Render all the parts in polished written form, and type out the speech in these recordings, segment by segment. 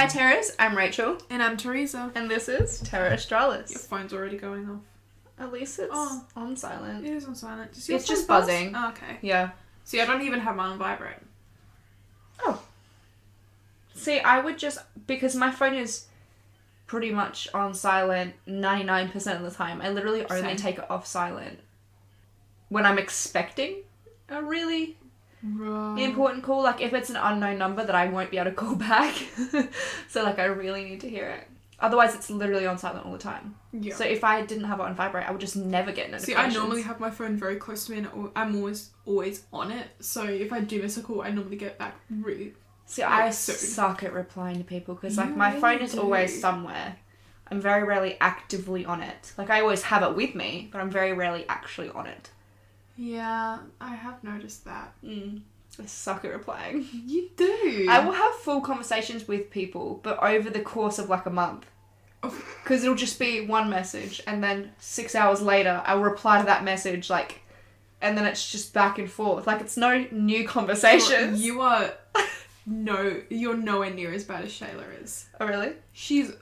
Hi Terrace, I'm Rachel. And I'm Teresa. And this is Terra Australis. Your phone's already going off. At least it's on silent. It is on silent. It's just buzzing. Oh, okay. Yeah. See, I don't even have mine on vibrate. Oh. See, I would just... Because my phone is pretty much on silent 99% of the time. I literally only take it off silent when I'm expecting a really important call. Like, if it's an unknown number that I won't be able to call back. So, like, I really need to hear it. Otherwise, it's literally on silent all the time. Yeah. So if I didn't have it on vibrate, I would just never get notifications. See, I normally have my phone very close to me and I'm always on it. So if I do miss a call, I normally get back really I suck at replying to people because, like, my phone is always somewhere. I'm very rarely actively on it. Like, I always have it with me, but I'm very rarely actually on it. Yeah, I have noticed that. I suck at replying. You do. I will have full conversations with people, but over the course of like a month. Because it'll just be one message, and then 6 hours later, I'll reply to that message, like, and then it's just back and forth. Like, it's no new conversations. You're nowhere near as bad as Shayla is. Oh, really?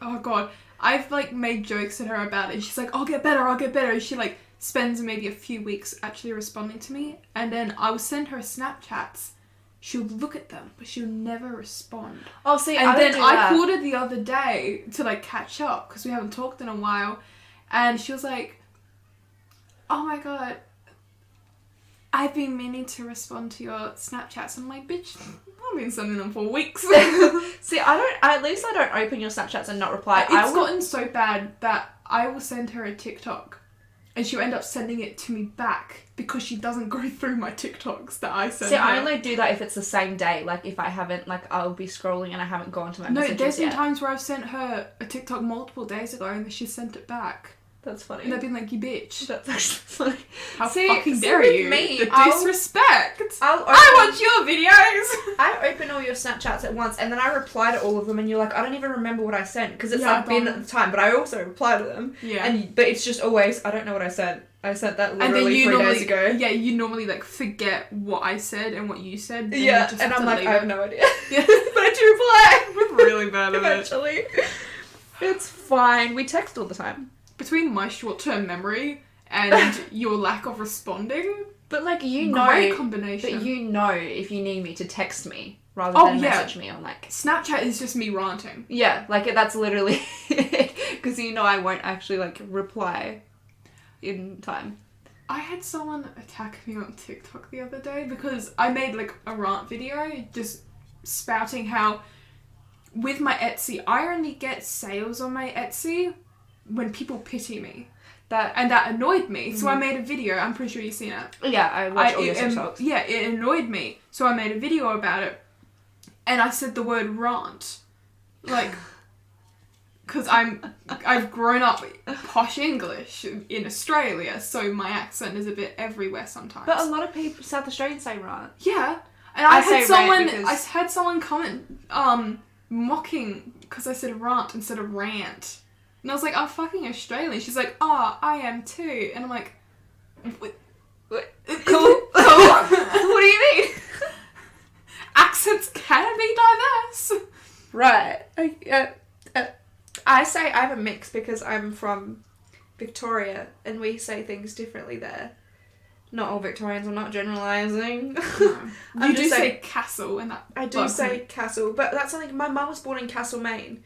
Oh God. I've, like, made jokes at her about it. She's like, I'll get better. And she, like, spends maybe a few weeks actually responding to me, and then I will send her Snapchats. She'll look at them, but she'll never respond. Oh, see, I called her the other day to, like, catch up because we haven't talked in a while, and she was like, "Oh my God, I've been meaning to respond to your Snapchats." I'm like, "Bitch, I've been sending them for weeks." See, at least I don't open your Snapchats and not reply. It's gotten so bad that I will send her a TikTok, and she'll end up sending it to me back because she doesn't go through my TikToks that I send her. See, I only do that if it's the same day. Like, if I haven't, like, I'll be scrolling and I haven't gone to my messages yet. No, there's been times where I've sent her a TikTok multiple days ago and she sent it back. That's funny. And I've been like, you bitch. That's actually funny. How fucking dare you? Me, the disrespect. I want your videos. I open all your Snapchats at once and then I reply to all of them and you're like, I don't even remember what I sent because it's been at the time, but I also reply to them. Yeah. But it's just always, I don't know what I sent. I sent that literally 3 days ago. Yeah, you normally, like, forget what I said and what you said. Yeah, and I'm like, I have no idea. Yeah. But I do reply. I'm really bad at it. Eventually. It's fine. We text all the time. Between my short-term memory and your lack of responding. But, like, great combination. But you know if you need me to text me rather than message me on, like... Snapchat is just me ranting. Yeah, like, that's literally... Because you know I won't actually, like, reply in time. I had someone attack me on TikTok the other day because I made, like, a rant video just spouting how with my Etsy, I only get sales on my Etsy when people pity me. That annoyed me. So I made a video. I'm pretty sure you've seen it. Yeah, I watched all your TikToks. Yeah, it annoyed me. So I made a video about it. And I said the word rant. Like... Because I've grown up posh English in Australia, so my accent is a bit everywhere sometimes. But a lot of people, South Australians say rant. Yeah. And I had someone comment, mocking, because I said rant instead of rant. And I was like, I'm fucking Australian. She's like, I am too. And I'm like, what? Cool. What do you mean? Accents can be diverse. Right. I say I have a mix because I'm from Victoria and we say things differently there. Not all Victorians, I'm not generalising. No. You do say castle and that. I do say castle, but that's something, my mum was born in Castlemaine.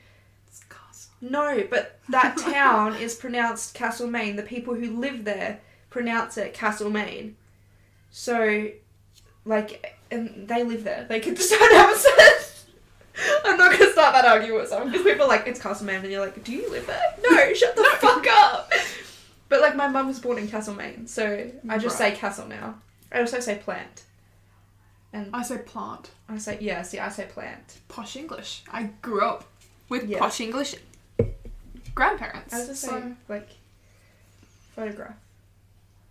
It's castle. No, but that town is pronounced Castlemaine. The people who live there pronounce it Castlemaine. So, like, and they live there. They can just don't have a sense. I'm not going to start that argument with someone because people are like, it's Castlemaine, and you're like, do you live there? No, shut the fuck up. But, like, my mum was born in Castlemaine, so I just say castle now. I also say plant. And I say plant. I say plant. Posh English. I grew up with posh English grandparents. I was just saying, like, photograph.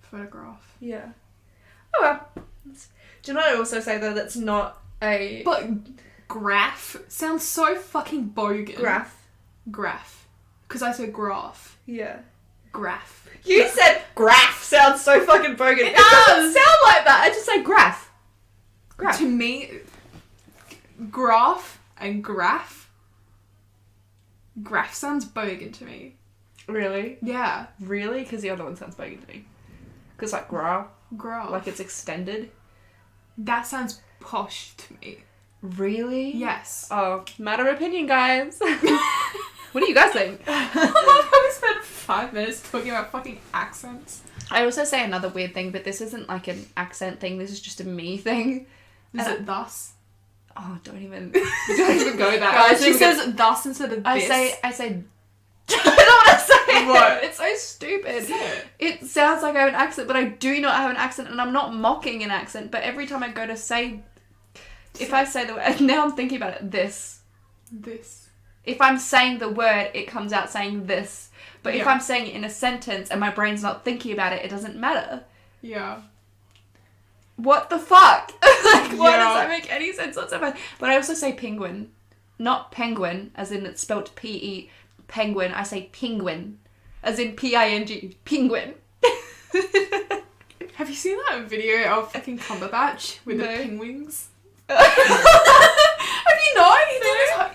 Photograph. Yeah. Oh, well. Do you know what I also say, though, that's not a... But... Graph sounds so fucking bogan. Graph. Because I said graph. Yeah. Graph. You said graph sounds so fucking bogan. It doesn't sound like that. I just say graph. To me, graph and graph Graph sounds bogan to me. Really? Yeah. Really? Because the other one sounds bogan to me. Because like graph. Like it's extended. That sounds posh to me. Really? Yes. Oh, matter of opinion, guys. What do you guys think? I we spent 5 minutes talking about fucking accents. I also say another weird thing, but this isn't like an accent thing. This is just a me thing. Is it thus? Oh, don't even go that. Guys, she says thus instead of this. I say. I don't want to say What? it. It's so stupid. Say it. It sounds like I have an accent, but I do not have an accent, and I'm not mocking an accent. But every time I go to say, if I say the word, now I'm thinking about it. This. If I'm saying the word, it comes out saying this. But if I'm saying it in a sentence and my brain's not thinking about it, it doesn't matter. Yeah. What the fuck? Like, why does that make any sense whatsoever? But I also say penguin. Not penguin, as in it's spelled P-E, penguin. I say penguin, as in P-I-N-G, penguin. Have you seen that video of fucking Cumberbatch with the penguins? Have you not?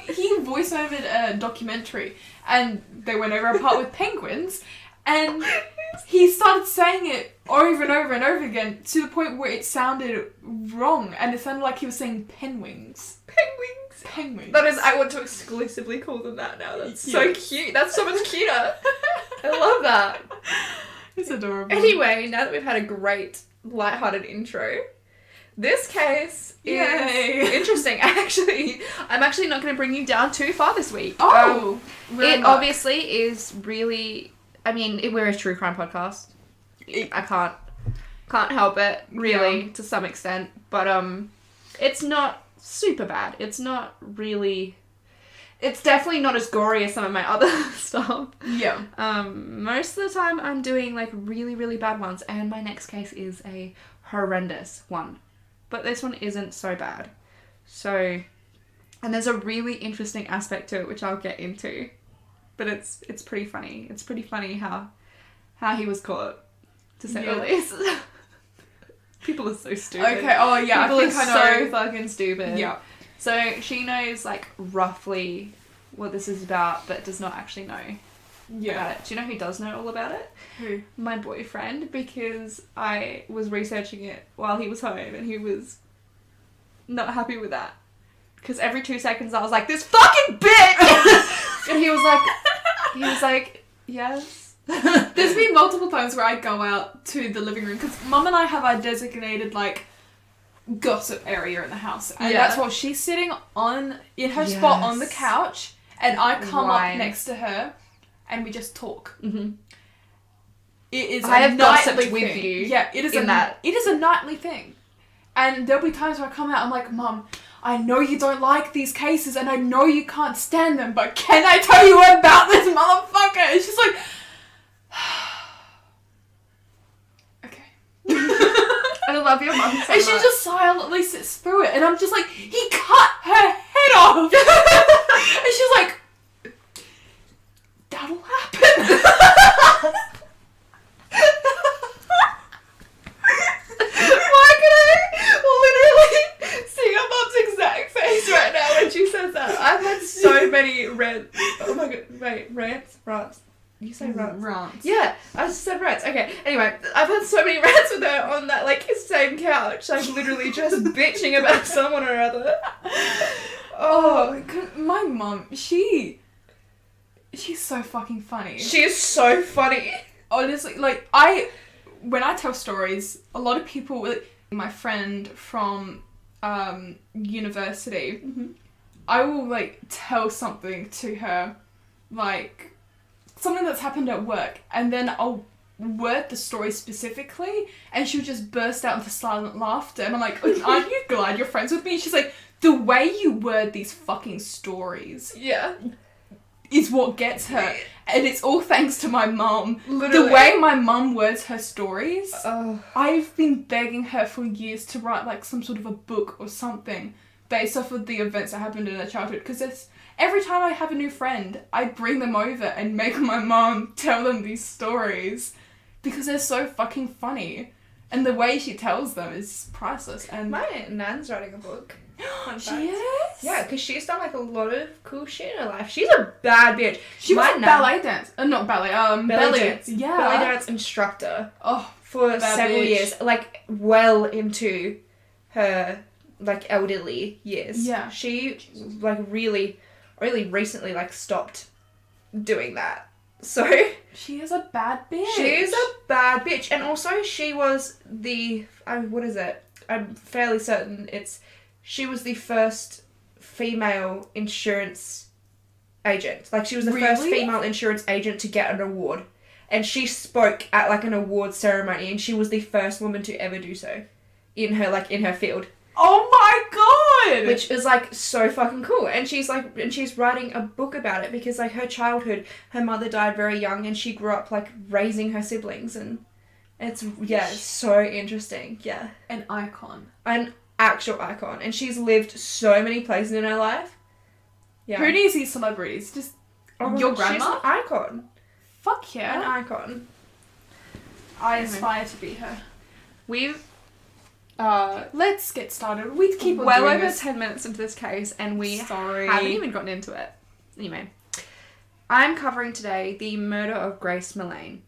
He voice overed a documentary and they went over a part with penguins and he started saying it over and over and over again to the point where it sounded wrong and it sounded like he was saying penguins. Penguins. That is, I want to exclusively call them that now. That's so cute. That's so much cuter. I love that. It's adorable. Anyway, now that we've had a great lighthearted intro, this case is interesting. I'm actually not going to bring you down too far this week. Oh, it obviously is really. I mean, we're a true crime podcast. I can't help it, really, to some extent. But it's not super bad. It's not really. It's definitely not as gory as some of my other stuff. Yeah. Most of the time, I'm doing like really, really bad ones, and my next case is a horrendous one. But this one isn't so bad. So, and there's a really interesting aspect to it, which I'll get into. But it's pretty funny. It's pretty funny how he was caught, to say the least. People are so stupid. Okay, oh yeah, People I think are I know. so fucking stupid. Yeah. So she knows like roughly what this is about, but does not actually know about it. Do you know who does know all about it? Who? My boyfriend, because I was researching it while he was home and he was not happy with that. Because every 2 seconds I was like, this fucking bitch! And he was like, yes. There's been multiple times where I go out to the living room because Mum and I have our designated like gossip area in the house, and that's what she's sitting on in her spot on the couch, and I come up next to her, and we just talk. Mm-hmm. It is. I have gossiped with thing. you. Yeah, it is It is a nightly thing, and there'll be times where I come out. I'm like, Mum, I know you don't like these cases, and I know you can't stand them, but can I tell you about this motherfucker? And she's like, I love your mum so and she just silently sits through it, and I'm just like, he cut her head off. And she's like, that'll happen. Why can I literally see your mum's exact face right now when she says that? I've had so many rants. Oh my god, wait, rants? You say rants? Rants. Yeah, I just said rants. Okay, anyway, I've had so many rants with her on that, like, same couch. Like, literally just bitching about someone or other. Oh, my mum, she's so fucking funny. She is so funny. Honestly, like, when I tell stories, a lot of people, like, my friend from university, I will, like, tell something to her, like, something that's happened at work, and then I'll word the story specifically, and she'll just burst out into silent laughter, and I'm like, aren't you glad you're friends with me? And she's like, the way you word these fucking stories is what gets her, and it's all thanks to my mum. Literally. The way my mum words her stories, I've been begging her for years to write like some sort of a book or something based off of the events that happened in her childhood, because every time I have a new friend, I bring them over and make my mom tell them these stories because they're so fucking funny. And the way she tells them is priceless. And my nan's writing a book. Fun She fact. is? Yeah, because she's done like a lot of cool shit in her life. She's a bad bitch. She was My a nan- ballet dance. Not ballet, belly dance. Yeah. Belly dance instructor Oh, for Bad several bitch. years. Like, well into her, like, elderly years. Yeah. She, like, really recently, like, stopped doing that. So... she is a bad bitch. She is a bad bitch. And also, she was the... what is it? I'm fairly certain she was the first female insurance agent. Like, she was the first Really? female insurance agent to get an award. And she spoke at, like, an award ceremony, and she was the first woman to ever do so in her field. Oh my god! Which is, like, so fucking cool. And she's writing a book about it because, like, her childhood, her mother died very young, and she grew up, like, raising her siblings, and it's so interesting. Yeah. An icon. An actual icon. And she's lived so many places in her life. Yeah. Who needs these celebrities? Just your grandma? She's an icon. Fuck yeah. An icon. I aspire to be her. We've Let's get started. We keep on well doing over this. 10 minutes into this case, and we Sorry. haven't even gotten into it. Anyway, I'm covering today the murder of Grace Millane.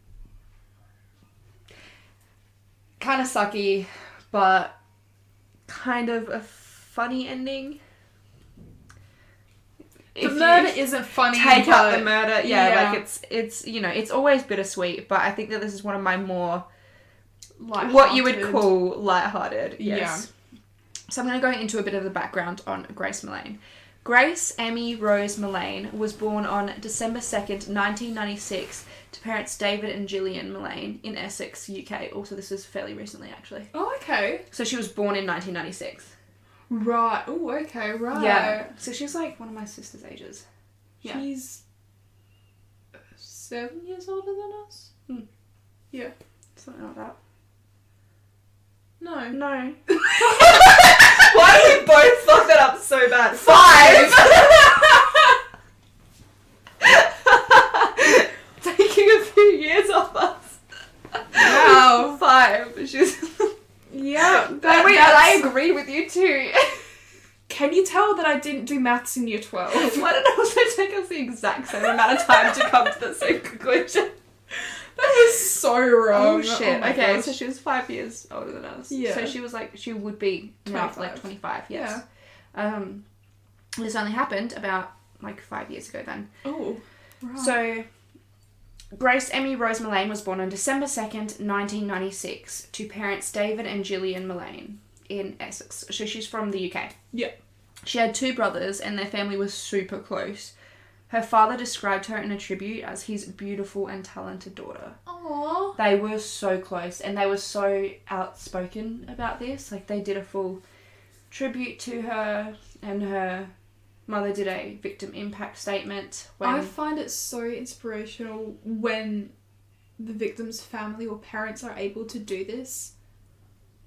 Kind of sucky, but kind of a funny ending. The murder isn't funny. Take out the but murder, yeah. like it's it's always bittersweet, but I think that this is one of my more Lighthearted. what you would call lighthearted. Yes. Yeah. So I'm going to go into a bit of the background on Grace Millane. Grace Emmy Rose Millane was born on December 2nd, 1996 to parents David and Gillian Millane in Essex, UK. Also, this was fairly recently, actually. Oh, okay. So she was born in 1996. Right. Oh, okay. Right. Yeah. So she's like one of my sister's ages. Yeah. She's 7 years older than us. Hmm. Yeah. Something like that. No. No. Why did we both fuck that up so bad? 5! Taking a few years off us. Wow. 5. She's... Yeah. I agree with you too. Can you tell that I didn't do maths in year 12? Why did it also take us the exact same amount of time to come to the same conclusion? That is so wrong. Oh shit. my Okay, gosh. so she was 5 years older than us. Yeah. So she was she would be now 25. 25, yes. Yeah. This only happened about 5 years ago then. Oh. Right. So Grace Emmy Rose Millane was born on December 2nd, 1996 to parents David and Gillian Millane in Essex. So she's from the UK. Yeah. She had 2 brothers and their family was super close. Her father described her in a tribute as his beautiful and talented daughter. Aww. They were so close and they were so outspoken about this. They did a full tribute to her, and her mother did a victim impact statement. I find it so inspirational when the victim's family or parents are able to do this.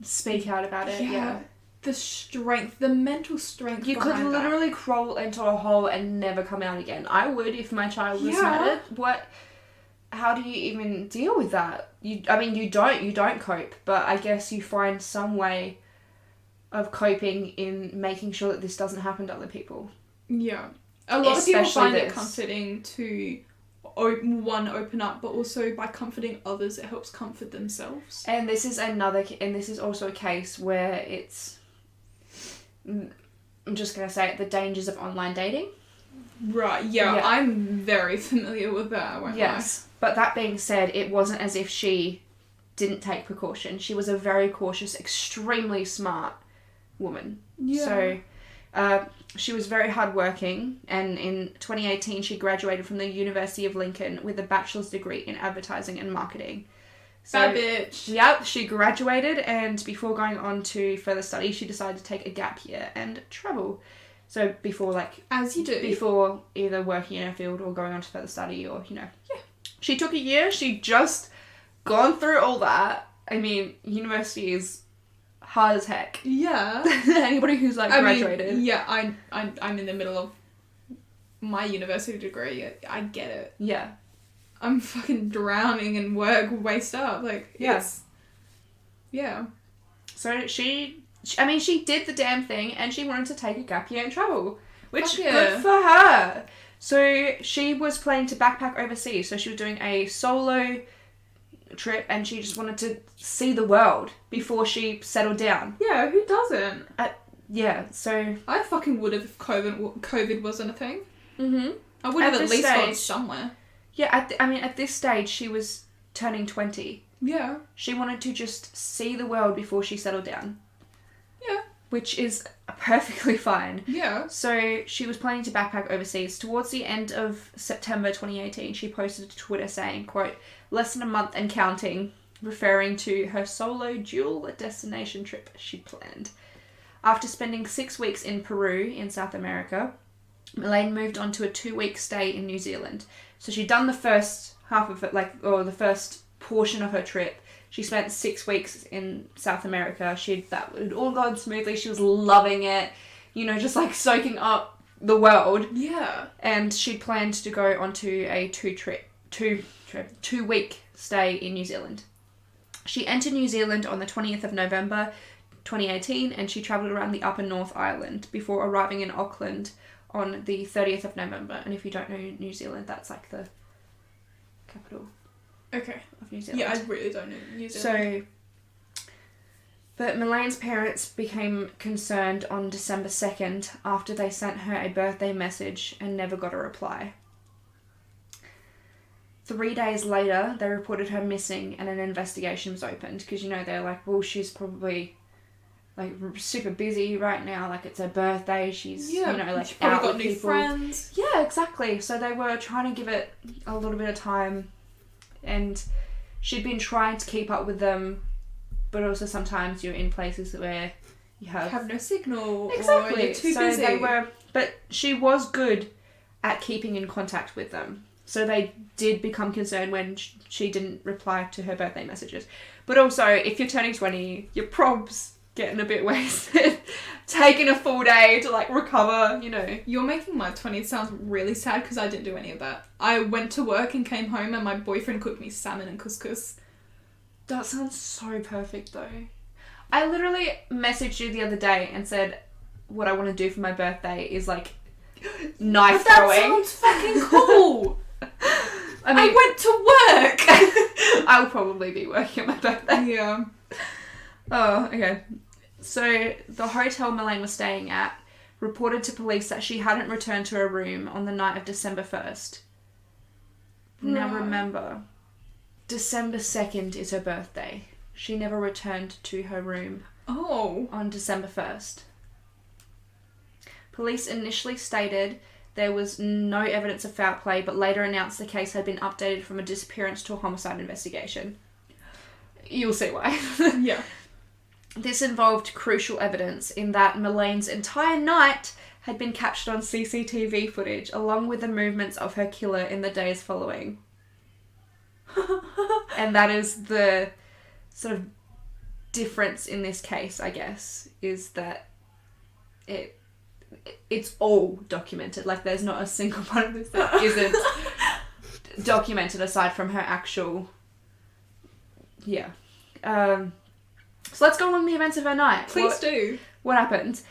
Speak out about it, yeah. The strength, the mental strength. You could literally crawl into a hole and never come out again. I would if my child was murdered. How do you even deal with that? You don't cope, but I guess you find some way of coping in making sure that this doesn't happen to other people. Yeah. A lot of people Especially find it this. comforting to open up, but also by comforting others, it helps comfort themselves. And this is also a case where it's, I'm just going to say it, the dangers of online dating. Right, yeah. I'm very familiar with that, I won't lie. But that being said, it wasn't as if she didn't take precaution. She was a very cautious, extremely smart woman. Yeah. So she was very hardworking, and in 2018 she graduated from the University of Lincoln with a bachelor's degree in advertising and marketing. So, Bad bitch. Yep, she graduated, and before going on to further study, she decided to take a gap year and travel. So before as you do. Before either working in her field or going on to further study or, She took a year. She'd just gone through all that. I mean, university is hard as heck. Yeah. Anybody who's graduated. I'm in the middle of my university degree. I get it. Yeah. I'm fucking drowning in work, waste up. Yes. Yeah. So she I mean, she did the damn thing and she wanted to take a gap year and travel. Which, yeah. good for her. So she was planning to backpack overseas. So she was doing a solo trip and she just wanted to see the world before she settled down. Yeah, who doesn't? Yeah, so... I fucking would have if COVID wasn't a thing. Mm-hmm. I would have at least gone somewhere. Yeah, at this stage, she was turning 20. Yeah. She wanted to just see the world before she settled down. Yeah. Which is perfectly fine. Yeah. So she was planning to backpack overseas. Towards the end of September 2018, she posted to Twitter saying, quote, "Less than a month and counting," referring to her solo dual destination trip she planned. After spending 6 weeks in Peru in South America, Millane moved on to a 2-week stay in New Zealand. So she'd done the first half of it, or the first portion of her trip. She spent 6 weeks in South America. That had all gone smoothly. She was loving it, just like soaking up the world. Yeah. And she'd planned to go onto a 2-week stay in New Zealand. She entered New Zealand on the 20th of November 2018 and she travelled around the Upper North Island before arriving in Auckland on the 30th of November. And if you don't know New Zealand, that's like the capital. Okay. Of New Zealand. Yeah, I really don't know New Zealand. But Millane's parents became concerned on December 2nd after they sent her a birthday message and never got a reply. 3 days later, they reported her missing and an investigation was opened because, they're like, well, she's probably like super busy right now, like it's her birthday, she's she's out got with new people. friends. Yeah, exactly. So they were trying to give it a little bit of time and she'd been trying to keep up with them, but also sometimes you're in places where you have no signal. Exactly. Or you're too so busy. But she was good at keeping in contact with them. So they did become concerned when she didn't reply to her birthday messages. But also, if you're turning 20, your prob's getting a bit wasted. Taking a full day to recover, You're making my 20s sound really sad because I didn't do any of that. I went to work and came home and my boyfriend cooked me salmon and couscous. That sounds so perfect though. I literally messaged you the other day and said what I want to do for my birthday is knife throwing. That sounds fucking cool. I went to work. I'll probably be working on my birthday. Yeah. Oh, okay. So, the hotel Millane was staying at reported to police that she hadn't returned to her room on the night of December 1st. Now remember, December 2nd is her birthday. She never returned to her room on December 1st. Police initially stated there was no evidence of foul play, but later announced the case had been updated from a disappearance to a homicide investigation. You'll see why. Yeah. This involved crucial evidence in that Millane's entire night had been captured on CCTV footage, along with the movements of her killer in the days following. And that is the sort of difference in this case, I guess, is that it's all documented. There's not a single one of this that isn't documented aside from her actual... Yeah. So let's go along the events of her night. Please do. What happened?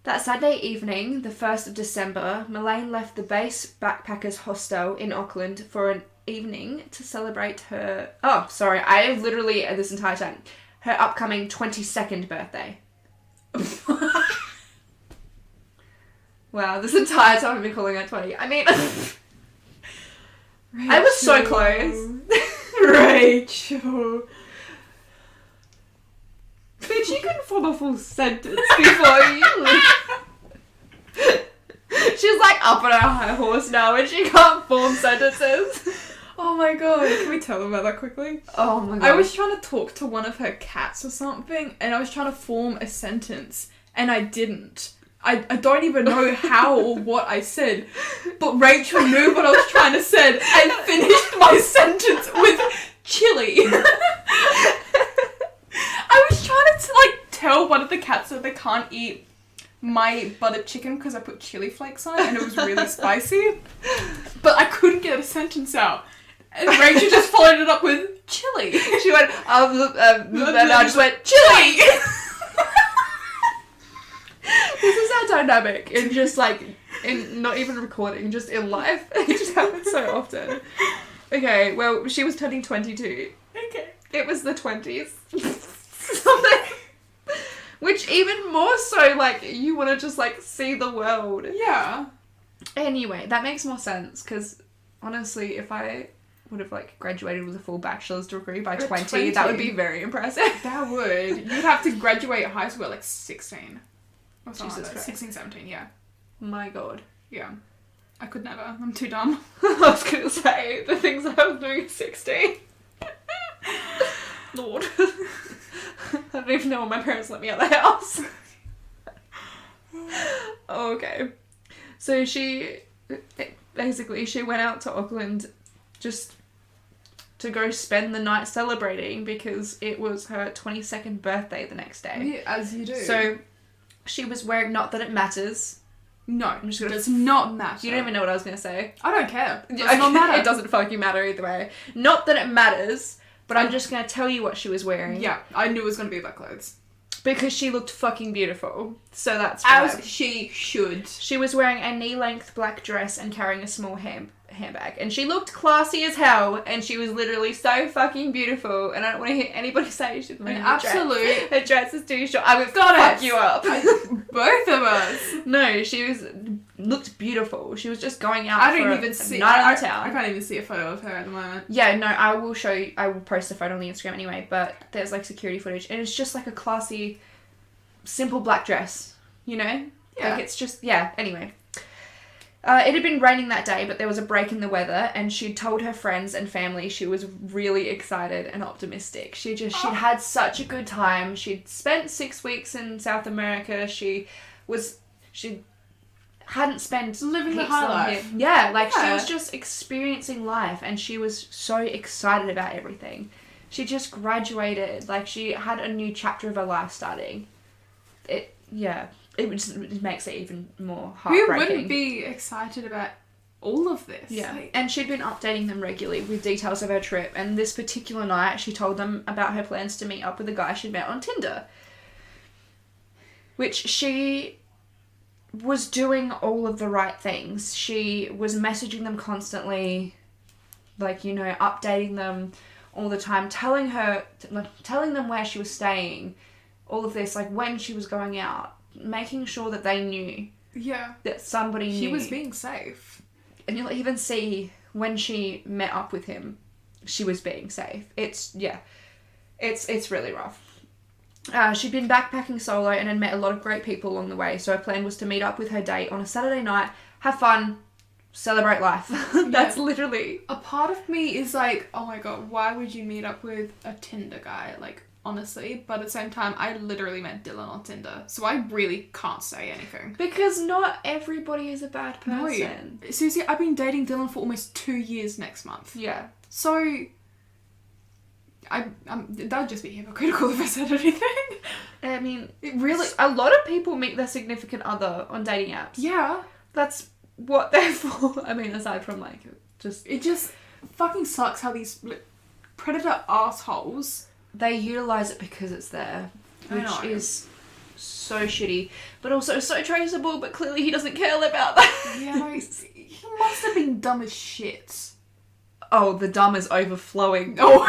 That Saturday evening, the 1st of December, Millane left the base backpackers hostel in Auckland for an evening to celebrate her... Oh, sorry. I have literally, this entire time, her upcoming 22nd birthday. Wow, this entire time I've been calling her 20. I mean... I was so close. Rachel... Bitch, you can form a full sentence before you... She's up on her high horse now and she can't form sentences. Oh my god, can we tell them about that quickly? Oh my god. I was trying to talk to one of her cats or something and I was trying to form a sentence and I didn't. I don't even know how or what I said, but Rachel knew what I was trying to say and finished my sentence with chili. I was trying to tell one of the cats that they can't eat my buttered chicken because I put chili flakes on it and it was really spicy, but I couldn't get a sentence out. And Rachel just followed it up with chili. She went, then I just went, chili! This is our dynamic in just like, in not even recording, just in life. It just happens so often. Okay, well, she was turning 22. Okay. It was the 20s. Which even more so, like, you want to just, like, see the world. Yeah. Anyway, that makes more sense, because, honestly, if I would have, like, graduated with a full bachelor's degree by 20, that would be very impressive. That would. You'd have to graduate high school at, like, 16. Or something Jesus like that. Christ. 16, 17, yeah. My God. Yeah. I could never. I'm too dumb. I was going to say, the things I was doing at 16. Lord. I don't even know when my parents let me out of the house. Okay. So she went out to Auckland just to go spend the night celebrating because it was her 22nd birthday the next day. Yeah, as you do. So she was wearing, not that it matters. No, I'm just gonna, it does not matter. You don't even know what I was going to say. I don't care. It does not matter. It doesn't fucking matter either way. Not that it matters, but I'm just going to tell you what she was wearing. Yeah, I knew it was going to be about clothes. Because she looked fucking beautiful. So that's why. As she should. She was wearing a knee-length black dress and carrying a small handbag. And she looked classy as hell. And she was literally so fucking beautiful. And I don't want to hear anybody say she didn't wear a dress. Her dress is too short. I would fuck you up. Both of us. No, looked beautiful. She was just going out I for don't a even see. night on the town. I can't even see a photo of her at the moment. Yeah, no, I will show you. I will post a photo on the Instagram anyway. But there's like security footage, and it's just like a classy, simple black dress. You know, Yeah. like it's just Anyway, it had been raining that day, but there was a break in the weather, and she'd told her friends and family she was really excited and optimistic. She'd had such a good time. She'd spent 6 weeks in South America. She hadn't spent living the heaps high on life. here. Yeah, she was just experiencing life, and she was so excited about everything. She just graduated, like she had a new chapter of her life starting. It makes it even more heartbreaking. Who wouldn't be excited about all of this? Yeah, and she'd been updating them regularly with details of her trip, and this particular night she told them about her plans to meet up with a guy she'd met on Tinder. Which she was doing all of the right things. She was messaging them constantly, like, you know, updating them all the time, telling them where she was staying, all of this, like when she was going out, making sure that they knew. Yeah. That somebody knew. She was being safe. And you'll even see when she met up with him, she was being safe. It's really rough. She'd been backpacking solo and had met a lot of great people along the way, so her plan was to meet up with her date on a Saturday night, have fun, celebrate life. That's literally... A part of me is like, oh my god, why would you meet up with a Tinder guy? Like, honestly. But at the same time, I literally met Dylan on Tinder, so I really can't say anything. Because not everybody is a bad person. No. Seriously, I've been dating Dylan for almost 2 years next month. Yeah. So... that would just be hypocritical if I said anything. I mean, a lot of people meet their significant other on dating apps. Yeah. That's what they're for. I mean, aside from, like, just... It just fucking sucks how these predator assholes... They utilise it because it's there. Which is so shitty. But also so traceable, but clearly he doesn't care about that. Yeah, no, he must have been dumb as shit. Oh, the dumb is overflowing. Oh,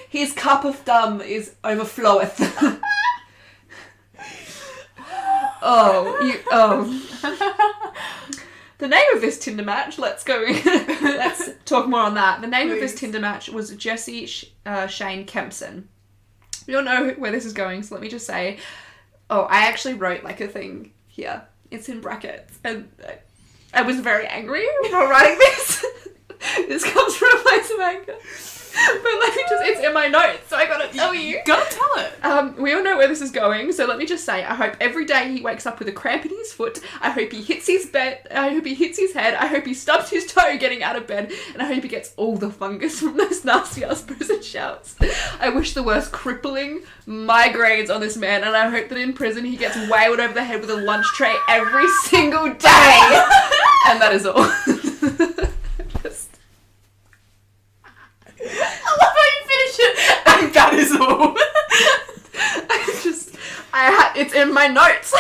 his cup of dumb is overfloweth. The name of this Tinder match, let's talk more on that. The name of this Tinder match was Jesse Shane Kempson. We all know where this is going, so let me just say, I actually wrote like a thing here. It's in brackets, and I was very angry while writing this. This comes from a place of anger. But let me it's in my notes, so I gotta tell you. Gotta tell it. We all know where this is going, so let me just say, I hope every day he wakes up with a cramp in his foot. I hope he hits his bed. I hope he hits his head. I hope he stubs his toe getting out of bed. And I hope he gets all the fungus from those nasty ass prison showers. I wish the worst crippling migraines on this man, and I hope that in prison he gets wailed over the head with a lunch tray every single day. And that is all. I love how you finish it. And that is all. It's in my notes.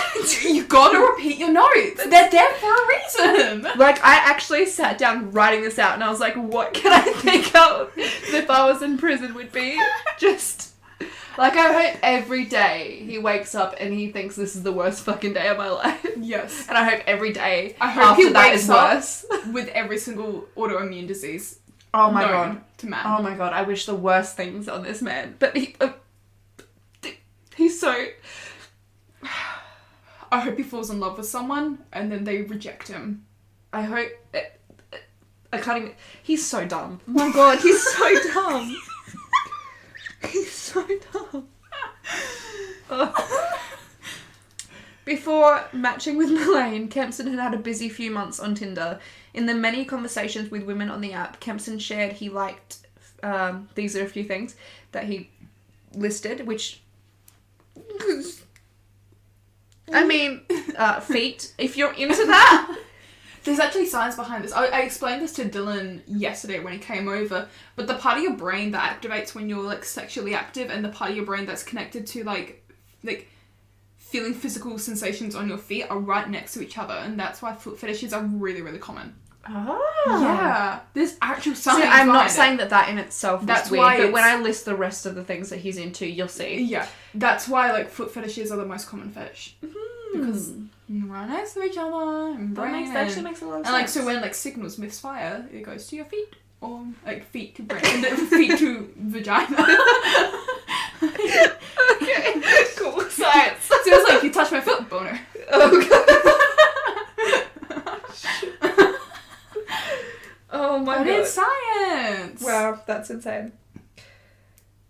You gotta repeat your notes. They're there for a reason. Like, I actually sat down writing this out and I was like, what can I think of if I was in prison would be just... Like, I hope every day he wakes up and he thinks this is the worst fucking day of my life. Yes. And I hope every day I hope after he that wakes is up worse. with every single autoimmune disease. Oh my god. To man. Oh my god, I wish the worst things on this man. But he's so... I hope he falls in love with someone and then they reject him. I hope... I can't even... He's so dumb. Oh my god, he's so dumb. He's so dumb. Before matching with Millane, Kempson had a busy few months on Tinder. In the many conversations with women on the app, Kempson shared he liked... these are a few things that he listed, which... I mean, feet, if you're into that. There's actually science behind this. I explained this to Dylan yesterday when he came over, but the part of your brain that activates when you're, like, sexually active and the part of your brain that's connected to, like feeling physical sensations on your feet are right next to each other, and that's why foot fetishes are really, really common. Oh. Yeah. There's actual science. See, I'm not behind saying that in itself is that's weird, why but when I list the rest of the things that he's into, you'll see. Yeah. That's why, like, foot fetishes are the most common fetish. Because right next to each other and brain. That actually makes a lot of sense. And, like, so when, like, signals misfire, it goes to your feet. Or, like, feet to brain. And then feet to vagina. Okay. Cool. Science. So it's like, you touch my foot, boner. Oh, God. Oh, my but God. it's science. Wow, that's insane.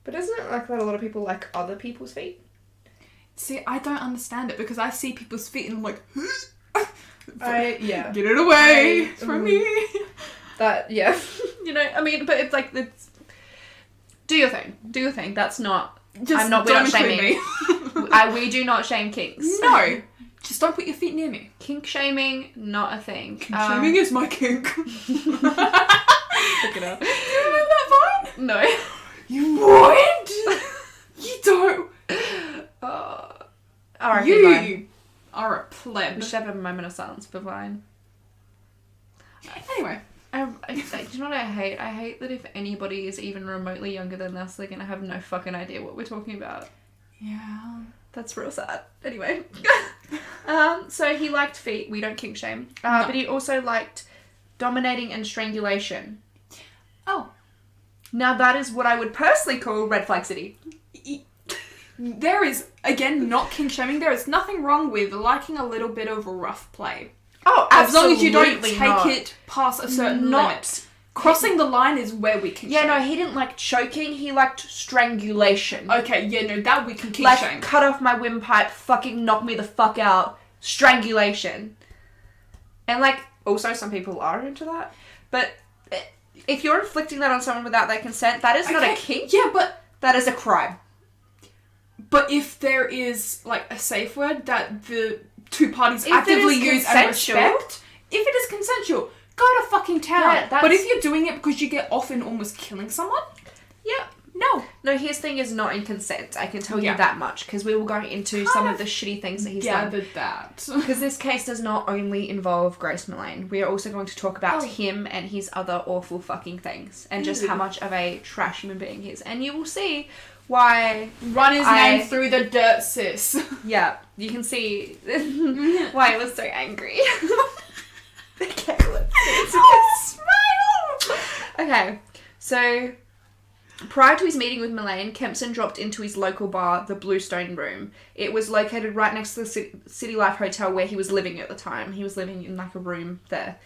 But isn't it like that a lot of people like other people's feet? See, I don't understand it because I see people's feet and I'm like, yeah. Get it away from me. That, yeah. You know, I mean, but it's like, do your thing. Do your thing. That's not, we're not shaming. We do not shame kinks. No. Just don't put your feet near me. Kink shaming, not a thing. Kink shaming is my kink. Look it up. Do you remember that vine? No. You would? You don't. Alright, you are a pleb. We should have a moment of silence for Vine. Anyway. Do you know what I hate? I hate that if anybody is even remotely younger than us, they're gonna have no fucking idea what we're talking about. Yeah. That's real sad. Anyway. So he liked feet. We don't kink shame. No. But he also liked dominating and strangulation. Oh. Now that is what I would personally call red flag city. There is, again, not kink shaming. There is nothing wrong with liking a little bit of rough play. Oh, as long as you don't absolutely take not. it past a certain Not- limit. Crossing the line is where we kink shame. Yeah, no, he didn't like choking. He liked strangulation. Okay, yeah, no, that we can kink Like, shame. cut off my windpipe, fucking knock me the fuck out. Strangulation. And, like, also some people are into that. But if you're inflicting that on someone without their consent, that is not a kink. Yeah, but That is a crime. if there is, like, a safe word that the two parties If actively it is use and consensual- respect, if it is consensual, go to fucking town. Yeah, that's- But if you're doing it because you get off in almost killing someone, Yeah. no. No, his thing is not in consent. I can tell Yeah. you that much. Because we will go into some of the shitty things that he's done. Gathered that. Because this case does not only involve Grace Millane. We are also going to talk about Oh. him and his other awful fucking things. And just Ew. how much of a trash human being he is. And you will see why... Run his name through the dirt, sis. Yeah, you can see why I was so angry. Okay, let's smile! Okay, so... Prior to his meeting with Millane, Kempson dropped into his local bar, the Bluestone Room. It was located right next to the City Life Hotel where he was living at the time. He was living in like a room there.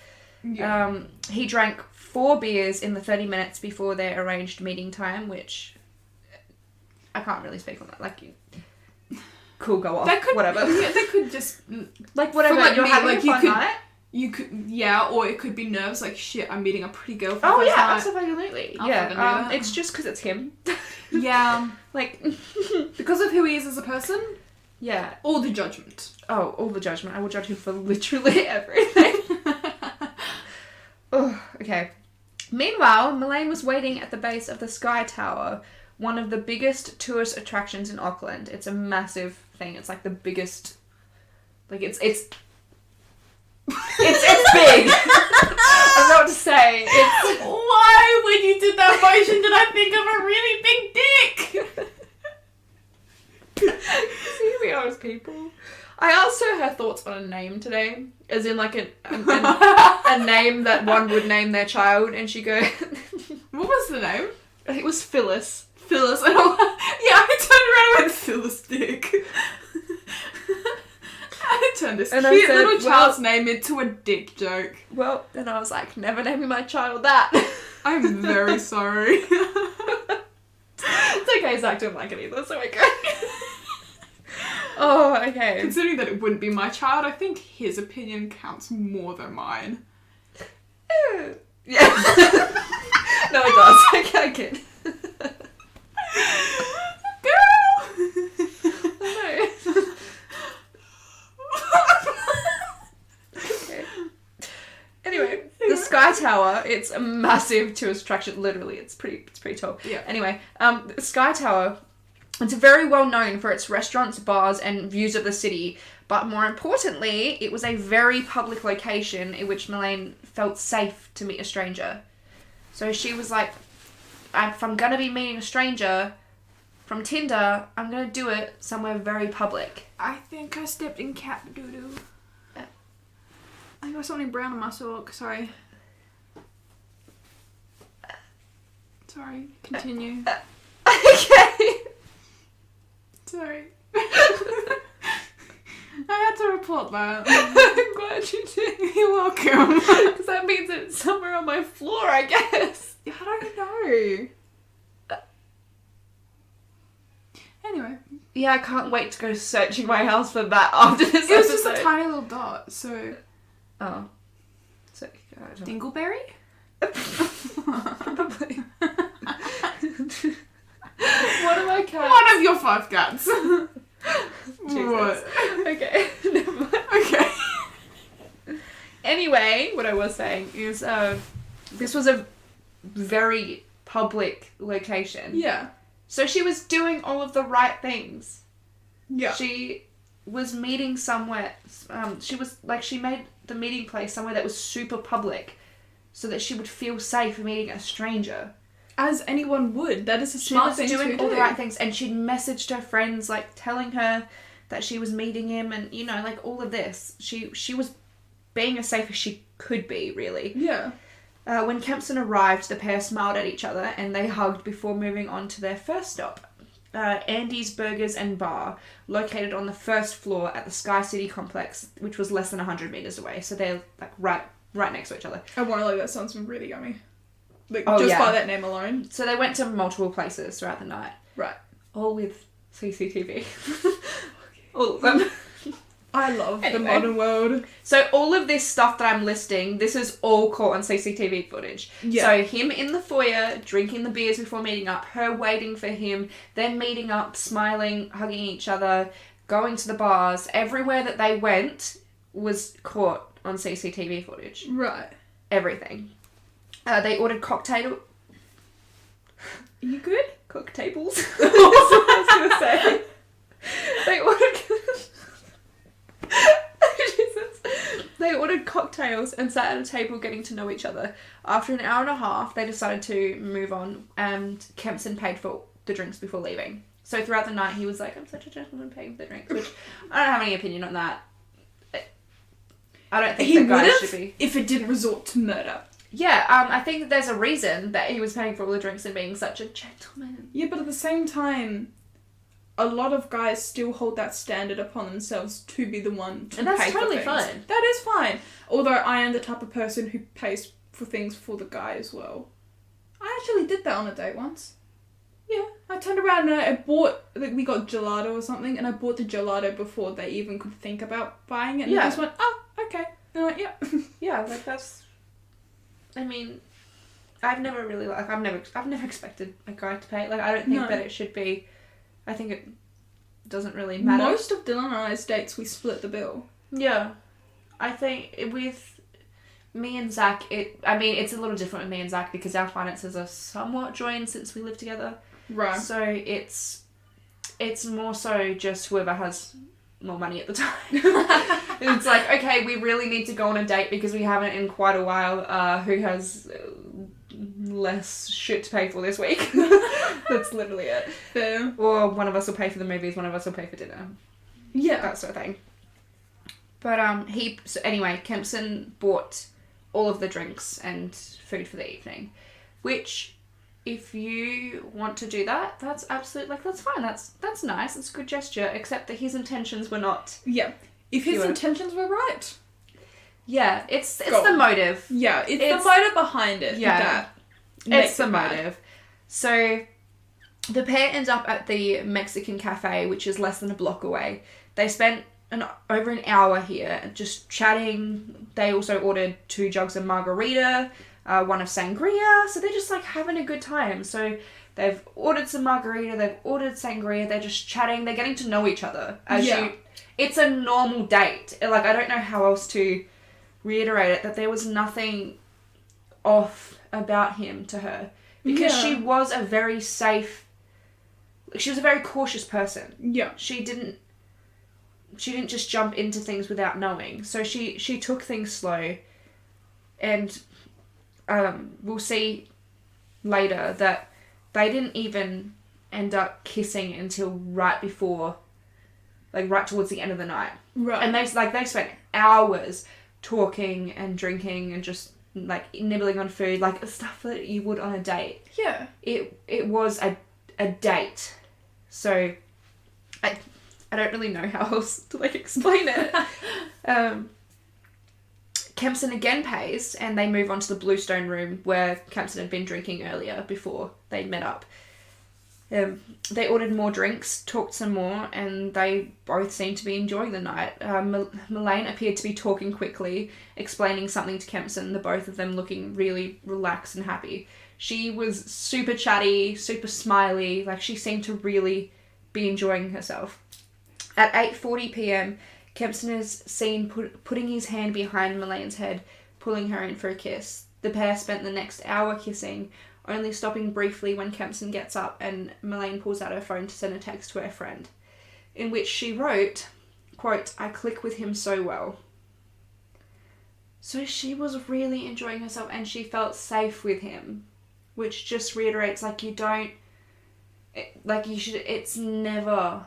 Yeah. He drank 4 beers in the 30 minutes before their arranged meeting time, which I can't really speak on that. Like, cool, go off. That could, whatever. Yeah, they could just... Like, whatever. For, like, You're me, having like, a fun night. You could, yeah, or it could be nerves, like, shit, I'm meeting a pretty girl for the Oh, first yeah, night. absolutely. I'll fucking do that. It's just because it's him. Yeah. Like, Because of who he is as a person, yeah. all the judgment. Oh, all the judgment. I will judge him for literally everything. Oh, okay. Meanwhile, Millane was waiting at the base of the Sky Tower, one of the biggest tourist attractions in Auckland. It's a massive thing. It's like the biggest Like, it's big. I don't know what to say. It's... Why, when you did that motion, did I think of a really big dick? See, we are as people. I asked her thoughts on a name today, as in like a name that one would name their child, and she goes... What was the name? I think it was Phyllis. Phyllis. Yeah, I turned around and went, Phyllis dick. I turned this cute little child's name into a dick joke. Well, then I was like, never naming my child that. I'm very sorry. It's okay, Zach didn't like it either, so we're good. Oh, okay. Considering that it wouldn't be my child, I think his opinion counts more than mine. Yeah. No, it does. Okay, I get. Girl! No. Okay. Anyway, the Sky Tower, it's a massive tourist attraction, literally. It's pretty tall. Yeah. Anyway, the Sky Tower, it's very well known for its restaurants, bars, and views of the city. But more importantly, it was a very public location in which Millane felt safe to meet a stranger. So she was like, if I'm going to be meeting a stranger from Tinder, I'm going to do it somewhere very public. I think I stepped in cat doo-doo. I got something brown on my sock, sorry. Sorry, continue. Okay. Sorry. I had to report that. I'm glad you did. You're welcome. Because that means it's somewhere on my floor, I guess. I don't know. Anyway. Yeah, I can't wait to go searching my house for that after this episode. It was just a tiny little dot, so... Oh. So, Dingleberry? Probably. What are my cats? One of your 5 cats. Jesus. What? Okay. Never mind. Okay. Anyway, what I was saying is, this was a very public location. Yeah. So she was doing all of the right things. Yeah. She was meeting somewhere, she made the meeting place somewhere that was super public so that she would feel safe meeting a stranger. As anyone would. That is a smart thing to do. She was doing all the right things, and she'd messaged her friends, like, telling her that she was meeting him, and, you know, like, all of this. She was being as safe as she could be, really. Yeah. When Kempson arrived, the pair smiled at each other, and they hugged before moving on to their first stop. Andy's Burgers and Bar, located on the first floor at the Sky City complex, which was less than 100 meters away. So they're like right next to each other. I want to that sounds really yummy. Like, by that name alone. So they went to multiple places throughout the night. Right. All with CCTV. All of them. I love the modern world. So all of this stuff that I'm listing, this is all caught on CCTV footage. Yeah. So him in the foyer, drinking the beers before meeting up, her waiting for him, then meeting up, smiling, hugging each other, going to the bars. Everywhere that they went was caught on CCTV footage. Right. Everything. They ordered cocktail... You good? Cocktails. That's what I was going to say. They ordered... Jesus. They ordered cocktails and sat at a table getting to know each other. After an hour and a half, they decided to move on, and Kempson paid for the drinks before leaving. So throughout the night, he was like, I'm such a gentleman paying for the drinks, which I don't have any opinion on that. I don't think that guys should be. If it didn't resort to murder. Yeah, I think that there's a reason that he was paying for all the drinks and being such a gentleman. Yeah, but at the same time, a lot of guys still hold that standard upon themselves to be the one to pay for things. And that's totally fine. That is fine. Although I am the type of person who pays for things for the guy as well. I actually did that on a date once. Yeah, I turned around and I bought, like, we got gelato or something, and I bought the gelato before they even could think about buying it. And they just went, oh, okay. And I went, yeah. Yeah, like that's... I mean, I've never really, like, I've never expected a guy to pay. Like, I don't think that it should be... I think it doesn't really matter. Most of Dylan and I's dates, we split the bill. Yeah. I think with me and Zach, it's a little different with me and Zach because our finances are somewhat joined since we live together. Right. So it's more so just whoever has more money at the time. It's like, okay, we really need to go on a date because we haven't in quite a while. Who has less shit to pay for this week? That's literally it. Fair. Or one of us will pay for the movies, one of us will pay for dinner. Yeah. That sort of thing. But so anyway, Kempson bought all of the drinks and food for the evening, which, if you want to do that, that's absolutely, like, that's fine. That's nice. It's a good gesture, except that his intentions were not. Yeah. If his intentions were right. Yeah, it's the motive. Yeah, it's the motive behind it. Yeah. It's the motive. So the pair ends up at the Mexican cafe, which is less than a block away. They spent over an hour here just chatting. They also ordered 2 jugs of margarita, one of sangria. So they're just like having a good time. So they've ordered some margarita, they've ordered sangria, they're just chatting, they're getting to know each other. It's a normal date. Like, I don't know how else to reiterate it, that there was nothing off about him to her. Because she was a very cautious person. Yeah. She didn't just jump into things without knowing. So she took things slow. And we'll see later that they didn't even end up kissing until right before, like right towards the end of the night. Right. And they spent hours talking and drinking and just like nibbling on food, like stuff that you would on a date. Yeah. It was a date. So I don't really know how else to like explain it. Kempson again pays, and they move on to the Bluestone room where Kempson had been drinking earlier before they met up. They ordered more drinks, talked some more, and they both seemed to be enjoying the night. Millane appeared to be talking quickly, explaining something to Kempson, the both of them looking really relaxed and happy. She was super chatty, super smiley, like she seemed to really be enjoying herself. At 8:40 p.m, Kempson is seen putting his hand behind Millane's head, pulling her in for a kiss. The pair spent the next hour kissing, only stopping briefly when Kempson gets up and Millane pulls out her phone to send a text to her friend, in which she wrote, quote, "I click with him so well." So she was really enjoying herself and she felt safe with him, which just reiterates, like, it's never...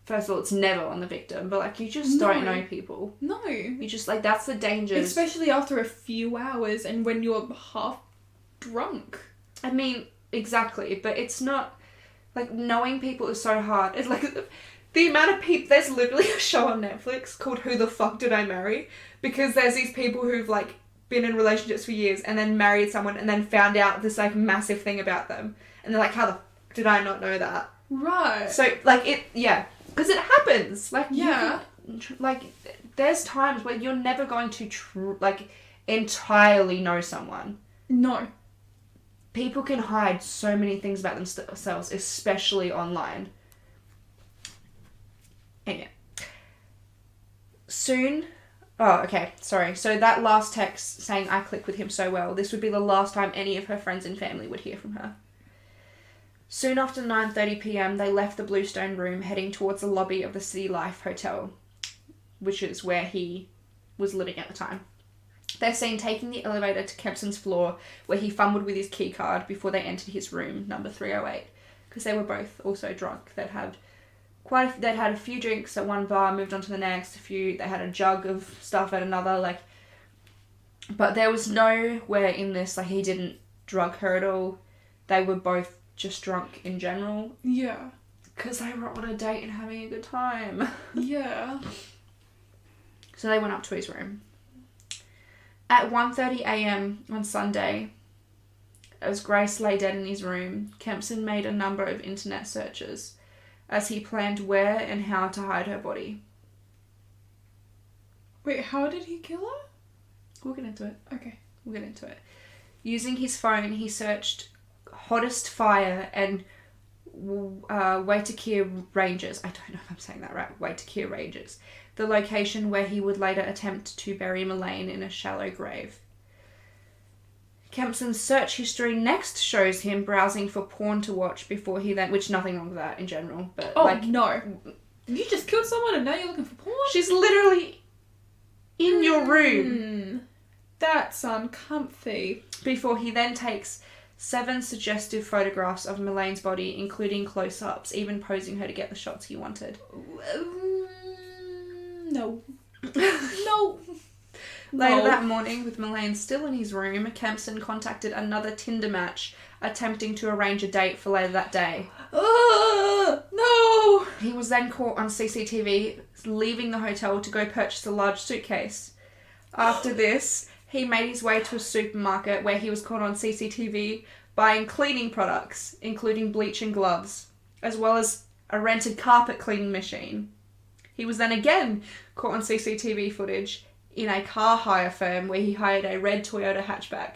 First of all, it's never on the victim, but, like, you just don't know people. No. You just, like, that's the danger. Especially after a few hours and when you're half drunk. I mean, exactly, but it's not, like, knowing people is so hard. It's, like, the amount of people, there's literally a show on Netflix called Who the Fuck Did I Marry? Because there's these people who've, like, been in relationships for years and then married someone and then found out this, like, massive thing about them. And they're like, how the fuck did I not know that? Right. So, like, because it happens. Like, there's times where you're never going to, entirely know someone. No. People can hide so many things about themselves, especially online. Anyway. Soon... Oh, okay, sorry. So that last text saying, "I click with him so well," this would be the last time any of her friends and family would hear from her. Soon after 9:30 p.m, they left the Bluestone room, heading towards the lobby of the City Life Hotel, which is where he was living at the time. They're seen taking the elevator to Kempson's floor, where he fumbled with his key card before they entered his room, number 308, because they were both also drunk. They'd had a few drinks at one bar, moved on to the next. They had a jug of stuff at another, but there was nowhere in this, he didn't drug her at all. They were both just drunk in general. Yeah. Because they were on a date and having a good time. Yeah. So they went up to his room. At 1:30 a.m. on Sunday, as Grace lay dead in his room, Kempson made a number of internet searches as he planned where and how to hide her body. Wait, how did he kill her? We'll get into it. Okay. We'll get into it. Using his phone, he searched hottest fire and Waitakere Ranges. I don't know if I'm saying that right. Waitakere Ranges. The location where he would later attempt to bury Millane in a shallow grave. Kempson's search history next shows him browsing for porn to watch before he then... Which, nothing wrong with that in general, but... no. You just killed someone and now you're looking for porn? She's literally in your room. That's uncomfy. Before he then takes 7 suggestive photographs of Milane's body, including close-ups, even posing her to get the shots he wanted. No. No. Later that morning, with Millane still in his room, Kempson contacted another Tinder match, attempting to arrange a date for later that day. No! He was then caught on CCTV leaving the hotel to go purchase a large suitcase. After this, he made his way to a supermarket where he was caught on CCTV buying cleaning products, including bleach and gloves, as well as a rented carpet cleaning machine. He was then again caught on CCTV footage in a car hire firm where he hired a red Toyota hatchback.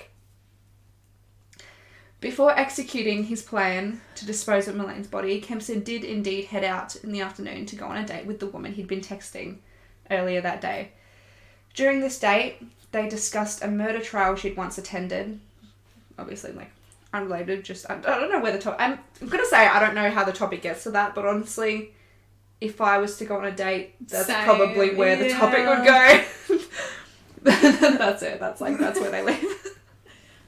Before executing his plan to dispose of Milane's body, Kempson did indeed head out in the afternoon to go on a date with the woman he'd been texting earlier that day. During this date, they discussed a murder trial she'd once attended. Obviously, like, unrelated, just... I don't know where the topic... I'm going to say I don't know how the topic gets to that, but honestly, if I was to go on a date, that's probably where the topic would go. That's it. That's where they live.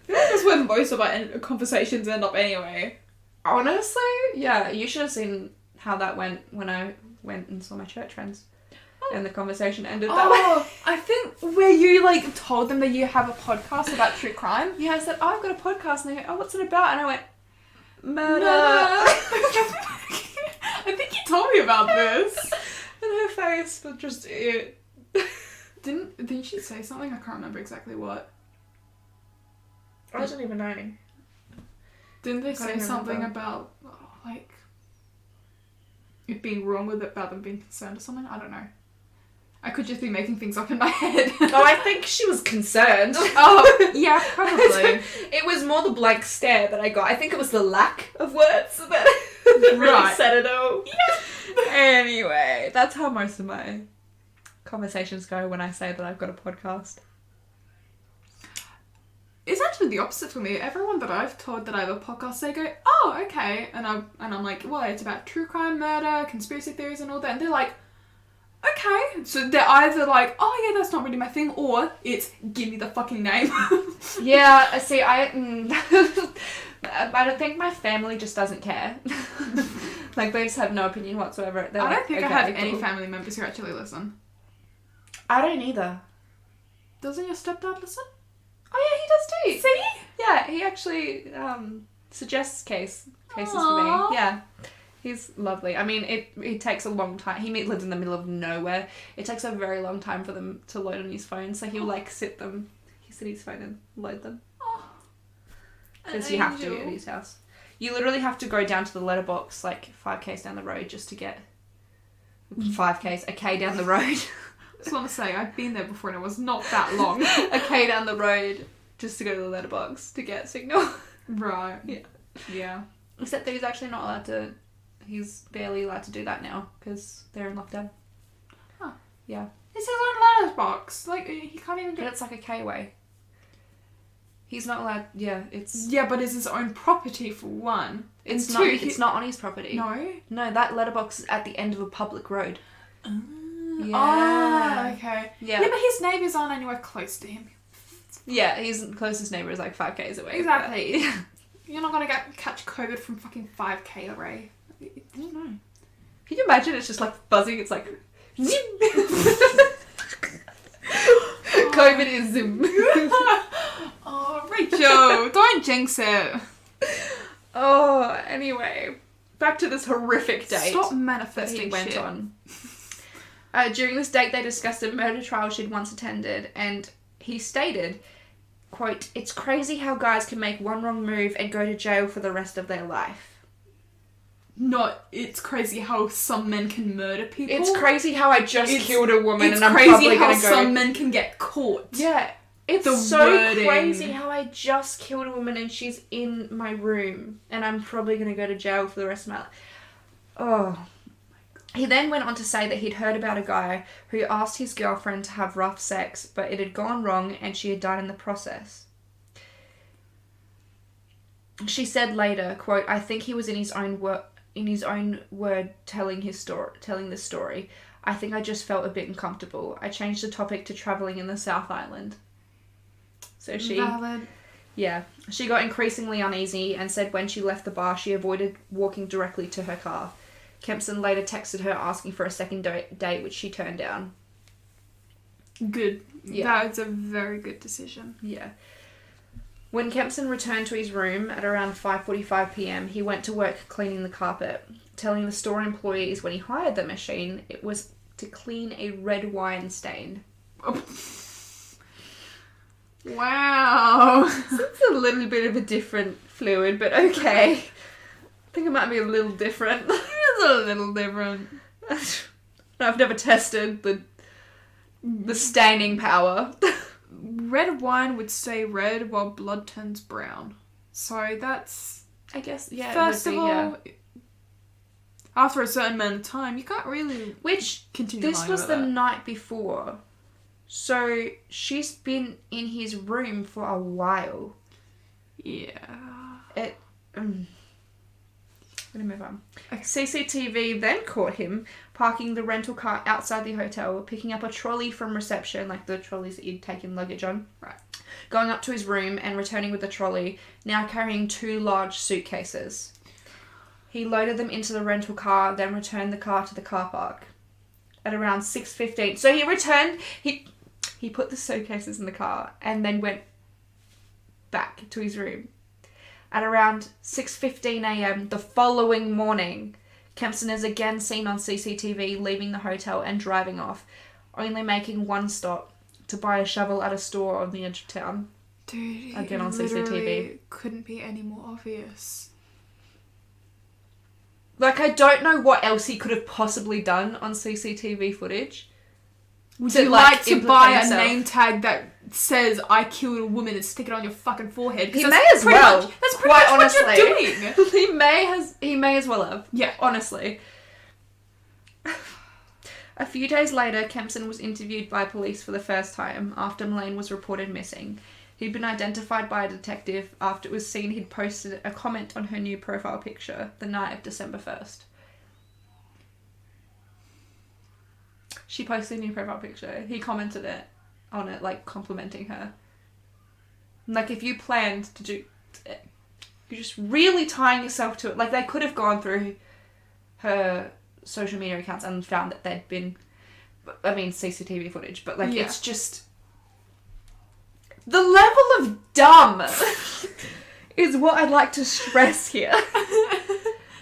That's where most of our conversations end up anyway. Honestly, yeah. You should have seen how that went when I went and saw my church friends. And the conversation ended that way. I think where you, like, told them that you have a podcast about true crime. Yeah, I said, I've got a podcast. And they go, what's it about? And I went, murder. I think you told me about this. And her face was just it. Didn't she say something? I can't remember exactly what. I don't even know. Didn't they say something about, like, it being wrong with it, about them being concerned or something? I don't know. I could just be making things up in my head. Oh, I think she was concerned. Oh, yeah, probably. It was more the blank stare that I got. I think it was the lack of words that really said it all. Yeah. Anyway, that's how most of my conversations go when I say that I've got a podcast. It's actually the opposite for me. Everyone that I've told that I have a podcast, they go, oh, okay. And I'm like, well, it's about true crime, murder, conspiracy theories and all that. And they're like, okay. So they're either like, oh, yeah, that's not really my thing, or it's, give me the fucking name. Yeah, see, I don't think my family just doesn't care. Like, they just have no opinion whatsoever. I don't think I have any family members who actually listen. I don't either. Doesn't your stepdad listen? Oh yeah, he does too. See? Yeah, he actually suggests cases for me. Yeah. He's lovely. I mean, it takes a long time. He lives in the middle of nowhere. It takes a very long time for them to load on his phone, so he'll sit his phone and load them. Because you have to at his house. You literally have to go down to the letterbox like 5k's down the road just to get 5k's, a k down the road. I just want to say, I've been there before and it was not that long. A k down the road just to go to the letterbox to get signal. Right. Yeah. Yeah. Except that he's actually not allowed to, he's barely allowed to do that now because they're in lockdown. Huh. Yeah. It's his own letterbox. Like, he can't even But it's like a k way. He's not allowed, yeah, it's... Yeah, but it's his own property for one. It's not on his property. No? No, that letterbox is at the end of a public road. Yeah. Oh, okay. Yeah. Yeah, but his neighbours aren't anywhere close to him. Yeah, his closest neighbour is like 5k's away. Exactly. You're not going to catch COVID from fucking 5k away. I don't know. Can you imagine it's just like buzzing? It's like... COVID is Zoom. Oh, Rachel, don't jinx it. Oh, anyway. Back to this horrific date. Stop manifesting that he shit. went on. During this date, they discussed a murder trial she'd once attended, and he stated, quote, "It's crazy how guys can make one wrong move and go to jail for the rest of their life." Not, it's crazy how some men can murder people. It's crazy how I just killed a woman and I'm probably going to go... It's crazy how some men can get caught. Yeah. It's so crazy how I just killed a woman and she's in my room and I'm probably going to go to jail for the rest of my life. Oh. He then went on to say that he'd heard about a guy who asked his girlfriend to have rough sex, but it had gone wrong and she had died in the process. She said later, quote, "I think he was in his own in his own word, telling the story, "I think I just felt a bit uncomfortable. I changed the topic to travelling in the South Island." So she... Valid. Yeah. She got increasingly uneasy and said when she left the bar, she avoided walking directly to her car. Kempson later texted her asking for a second date, which she turned down. Good. Yeah. That is a very good decision. Yeah. When Kempson returned to his room at around 5:45 p.m, he went to work cleaning the carpet, telling the store employees when he hired the machine it was to clean a red wine stain. Oh. Wow. It's a little bit of a different fluid, but okay. I think it might be a little different. It's a little different. I've never tested the staining power. Red wine would stay red while blood turns brown. So that's... I guess, yeah. First it would of be, all, after a certain amount of time, you can't really continue this lying was about the that. night before. So she's been in his room for a while. Yeah. I'm gonna move on. Okay. CCTV then caught him parking the rental car outside the hotel, picking up a trolley from reception, like the trolleys that you'd taken luggage on. Right. Going up to his room and returning with the trolley, now carrying 2 large suitcases. He loaded them into the rental car, then returned the car to the car park. At around 6:15. So he returned, he put the suitcases in the car and then went back to his room. At around 6:15 a.m. the following morning, Kempson is again seen on CCTV leaving the hotel and driving off, only making one stop to buy a shovel at a store on the edge of town. Dude, Again on CCTV. Couldn't be any more obvious. Like, I don't know what else he could have possibly done on CCTV footage. Would you like to implicate buy himself. a name tag that says "I killed a woman" and stick it on your fucking forehead? He may as well. That's pretty Quite much honestly. what you're doing. He may as well have. Yeah. Honestly. A few days later, Kempson was interviewed by police for the first time after Millane was reported missing. He'd been identified by a detective after it was seen he'd posted a comment on her new profile picture the night of December 1st. She posted a new profile picture. He commented on it, like, complimenting her. Like, if you planned to do... You're just really tying yourself to it. Like, they could have gone through her social media accounts and found that there'd been... I mean, CCTV footage. But, like, It's just... The level of dumb is what I'd like to stress here.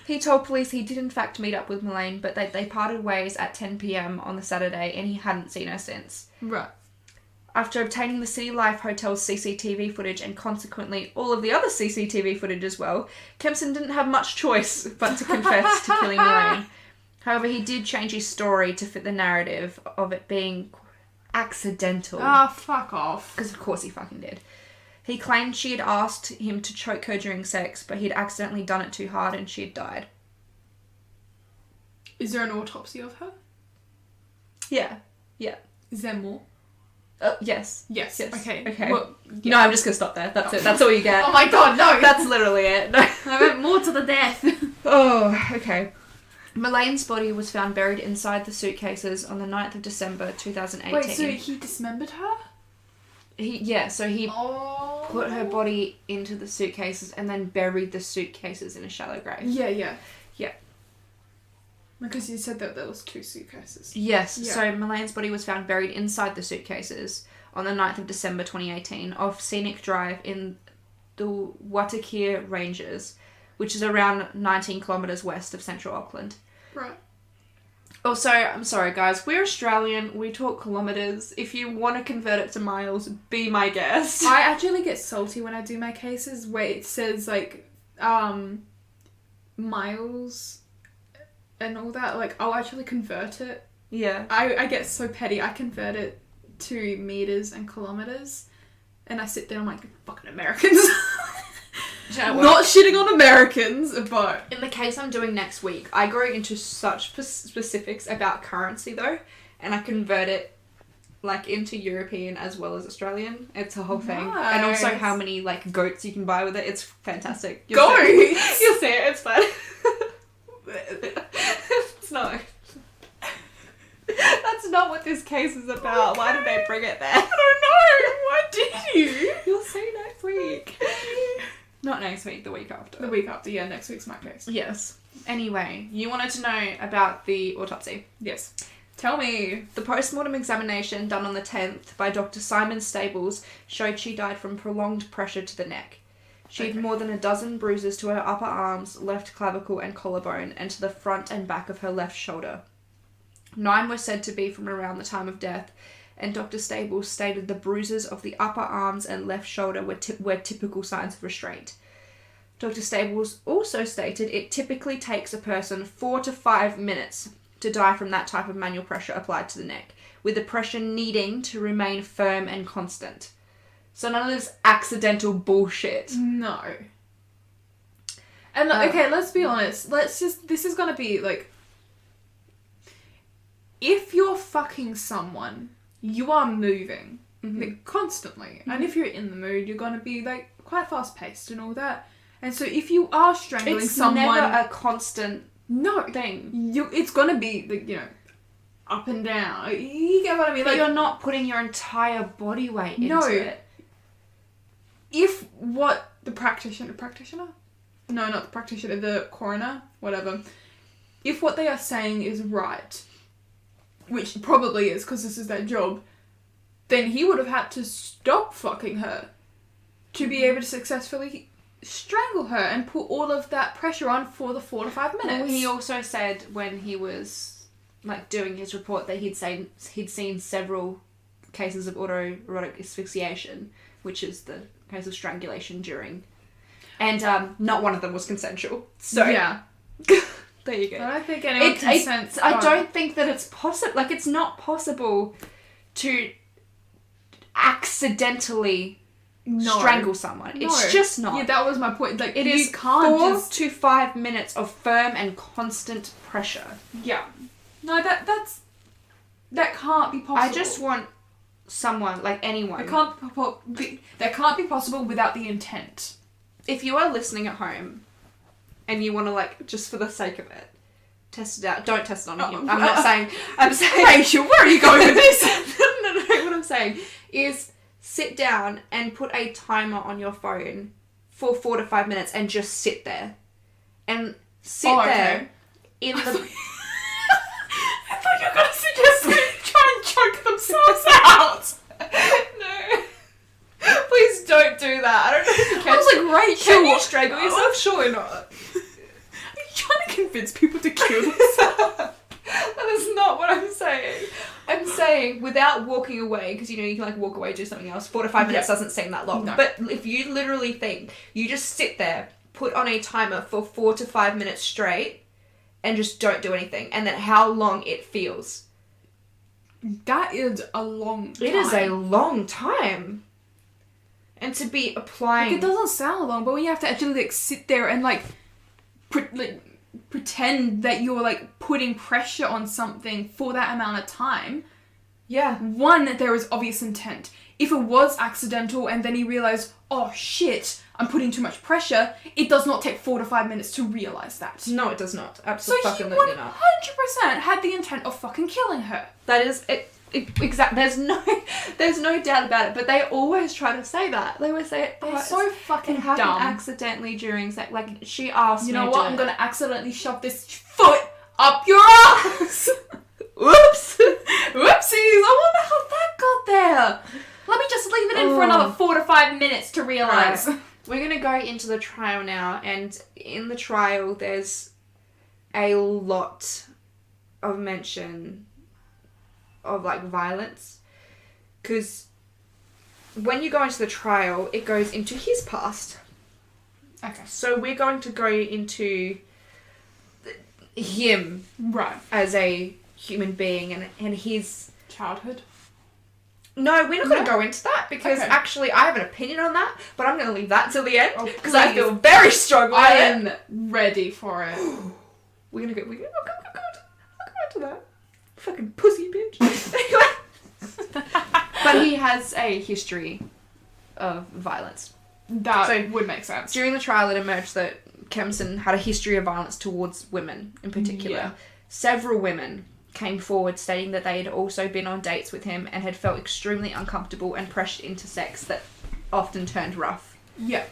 He told police he did in fact meet up with Millane, but they parted ways at 10 p.m. on the Saturday and he hadn't seen her since. Right. After obtaining the City Life Hotel's CCTV footage and consequently all of the other CCTV footage as well, Kempson didn't have much choice but to confess to killing Millane. However, he did change his story to fit the narrative of it being accidental. Ah, fuck off. Because of course he fucking did. He claimed she had asked him to choke her during sex, but he'd accidentally done it too hard and she had died. Is there an autopsy of her? Yeah. Yeah. Is there more? Yes. Yes. Yes. Okay. Well, yeah. No, I'm just gonna stop there. That's it. That's all you get. Oh my god, no! That's literally it. No. I went more to the death. Oh, okay. Melane's body was found buried inside the suitcases on the 9th of December 2018. Wait, so he dismembered her? So he put her body into the suitcases and then buried the suitcases in a shallow grave. Yeah, yeah. Yeah. Because you said that there was 2 suitcases. Yes, Yeah. so Melane's body was found buried inside the suitcases on the 9th of December 2018 off Scenic Drive in the Watakir Ranges, which is around 19 kilometres west of central Auckland. Right. Also, I'm sorry guys, we're Australian, we talk kilometres. If you want to convert it to miles, be my guest. I actually get salty when I do my cases where it says, like, miles and all that. Like, I'll actually convert it. Yeah. I get so petty. I convert it to meters and kilometres. And I sit there and I'm like, fucking Americans. Do you know what? Not shitting on Americans, but... In the case I'm doing next week, I go into such specifics about currency though, and I convert it like into European as well as Australian. It's a whole thing. And also Nice. how many like goats you can buy with it. It's fantastic. Goats? You'll see it. It's fun. this case is about. Okay. Why did they bring it there? I don't know. Why did you? You'll see next week. Not next week, the week after. The week after, yeah. Next week's my case. Yes. Anyway, you wanted to know about the autopsy. Yes. Tell me. The post-mortem examination done on the 10th by Dr. Simon Stables showed she died from prolonged pressure to the neck. She had more than a dozen bruises to her upper arms, left clavicle and collarbone, and to the front and back of her left shoulder. 9 were said to be from around the time of death, and Dr. Stables stated the bruises of the upper arms and left shoulder were typical signs of restraint. Dr. Stables also stated it typically takes a person 4 to 5 minutes to die from that type of manual pressure applied to the neck, with the pressure needing to remain firm and constant. So none of this accidental bullshit. No. And okay, let's be honest. This is gonna be like, if you're fucking someone, you are moving like, constantly. And if you're in the mood, you're gonna be like quite fast paced and all that. And so if you are strangling someone, it's never a constant thing. It's gonna be like, you know, up and down. You get what I mean? But like, you're not putting your entire body weight into it. If what the practitioner? No, not the practitioner, the coroner, whatever. If what they are saying is right, which probably is because this is their job, then he would have had to stop fucking her to be able to successfully strangle her and put all of that pressure on for the 4 to 5 minutes. Well, he also said when he was like doing his report that he'd seen several cases of autoerotic asphyxiation, which is the case of strangulation during, and not one of them was consensual. So yeah, there you go. I don't think anyone consents. I don't think that it's possible. Like, it's not possible to accidentally strangle someone. No. It's just not. Yeah, that was my point. Like, it is 4 to 5 minutes of firm and constant pressure. Yeah. No, that can't be possible. I just want someone, like anyone. That can't be possible without the intent. If you are listening at home and you want to, like, just for the sake of it, test it out. Don't test it on him. I'm not saying... I'm saying... Rachel, where are you going with this? No. What I'm saying is sit down and put a timer on your phone for 4 to 5 minutes and just sit there. And sit there in the... I thought you were going to suggest me try and choke themselves out. No. Please don't do that. I don't know if you can. I was like, Rachel, can you strangle yourself? Surely not. Are you trying to convince people to kill themselves? That is not what I'm saying. I'm saying without walking away, because you know you can like walk away, do something else. 4 to 5 minutes doesn't seem that long. No. But if you literally think, you just sit there, put on a timer for 4 to 5 minutes straight, and just don't do anything, and then how long it feels. That is a long time. It is a long time. And to be applying... Like, it doesn't sound long, but when you have to actually like sit there and like pretend that you're like putting pressure on something for that amount of time. Yeah. One, there is obvious intent. If it was accidental and then he realised, oh shit, I'm putting too much pressure, it does not take 4 to 5 minutes to realise that. No, it does not. Absolutely so fucking not. 100% had the intent of fucking killing her. That is it. Exactly. There's no doubt about it. But they always try to say that. They always say it. They're so fucking dumb. Accidentally during sex. Like, she asked me. You know what? I'm gonna accidentally shove this foot up your ass. Whoops. Whoopsies. I wonder how that got there. Let me just leave it in for another 4 to 5 minutes to realise. Right. We're gonna go into the trial now, and in the trial, there's a lot of mention of like violence, because when you go into the trial, it goes into his past. Okay. So we're going to go into him, right, as a human being and his childhood. No, we're not going to go into that because actually I have an opinion on that, but I'm going to leave that till the end because I feel very strongly. I am ready for it. We're going to go. I'll go into that. Fucking pussy bitch. Anyway. But he has a history of violence. That would make sense. During the trial, it emerged that Kempson had a history of violence towards women in particular. Yeah. Several women came forward stating that they had also been on dates with him and had felt extremely uncomfortable and pressured into sex that often turned rough. Yeah.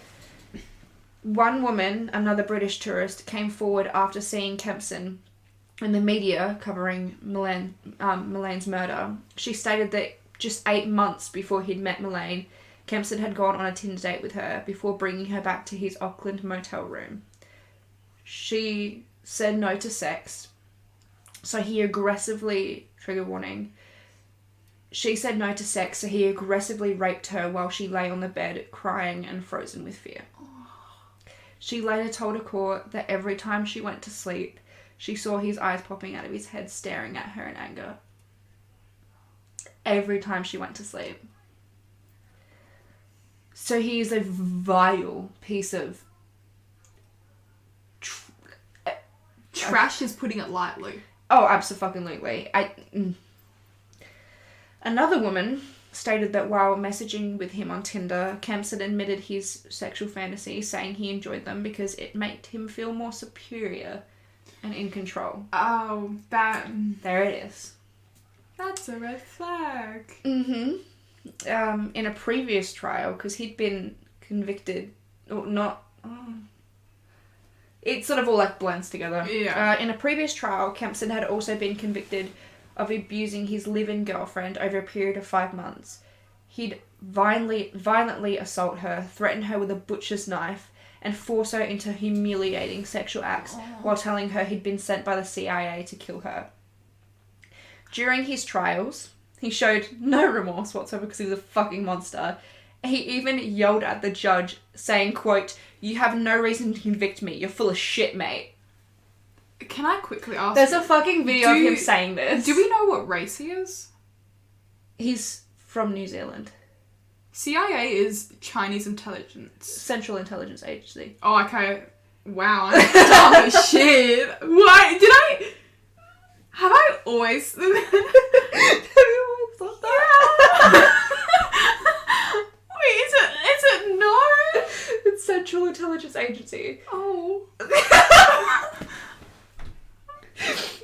One woman, another British tourist, came forward after seeing Kempson in the media covering Millane's murder. She stated that just 8 months before he'd met Millane, Kempson had gone on a Tinder date with her before bringing her back to his Auckland motel room. She said no to sex, so he aggressively... Trigger warning. She said no to sex, so he aggressively raped her while she lay on the bed, crying and frozen with fear. She later told a court that every time she went to sleep, she saw his eyes popping out of his head, staring at her in anger. Every time she went to sleep. So he is a vile piece of... Trash is putting it lightly. Oh, absolutely. Another woman stated that while messaging with him on Tinder, Kempson admitted his sexual fantasy, saying he enjoyed them because it made him feel more superior and in control. Oh, that... There it is. That's a red flag. Mm-hmm. In a previous trial, because he'd been convicted, or not... Oh. It sort of all like blends together. Yeah. In a previous trial, Kempson had also been convicted of abusing his live-in girlfriend over a period of 5 months. He'd violently assault her, threaten her with a butcher's knife, and force her into humiliating sexual acts while telling her he'd been sent by the CIA to kill her. During his trials, he showed no remorse whatsoever because he was a fucking monster. He even yelled at the judge, saying, quote, "You have no reason to convict me. You're full of shit, mate." Can I quickly ask... There's a fucking video of him saying this. Do we know what race he is? He's from New Zealand. CIA is Chinese intelligence. Central Intelligence Agency. Oh, okay. Wow, I'm dumb as shit. Why? Did I... Have I always... Have you always thought that? Wait, is it no? It's Central Intelligence Agency. Oh.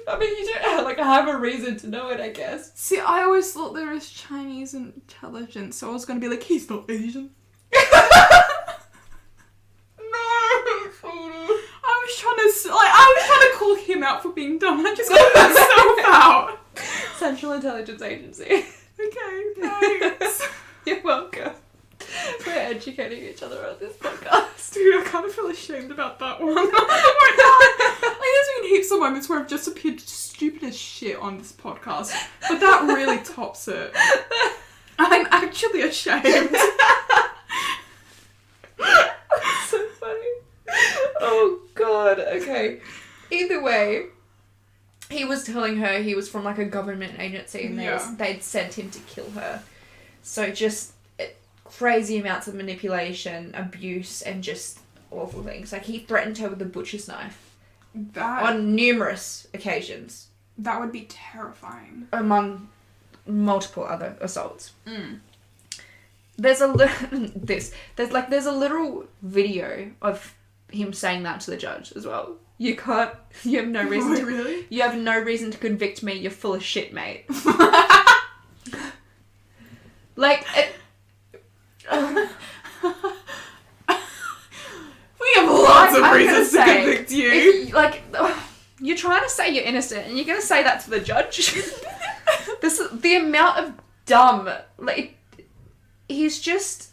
I mean, you don't have a reason to know it, I guess. See, I always thought there was Chinese intelligence, so I was gonna be like, he's not Asian. No, I was trying to call him out for being dumb. I just called myself out. Central Intelligence Agency. Okay, thanks. You're welcome. We're educating each other on this podcast. Dude, I kind of feel ashamed about that one. There's been heaps of moments where I've just appeared stupid as shit on this podcast, but that really tops it. I'm actually ashamed. So funny. Oh god, okay. Either way, he was telling her he was from like a government agency and they'd sent him to kill her. So just crazy amounts of manipulation, abuse, and just awful things. Like, he threatened her with a butcher's knife on numerous occasions. That would be terrifying. Among multiple other assaults. There's a literal video of him saying that to the judge as well. You have no reason to... Really? You have no reason to convict me, you're full of shit, mate. Like... We have lots of reasons to convict you. You're trying to say you're innocent and you're going to say that to the judge? The amount of dumb... he's just...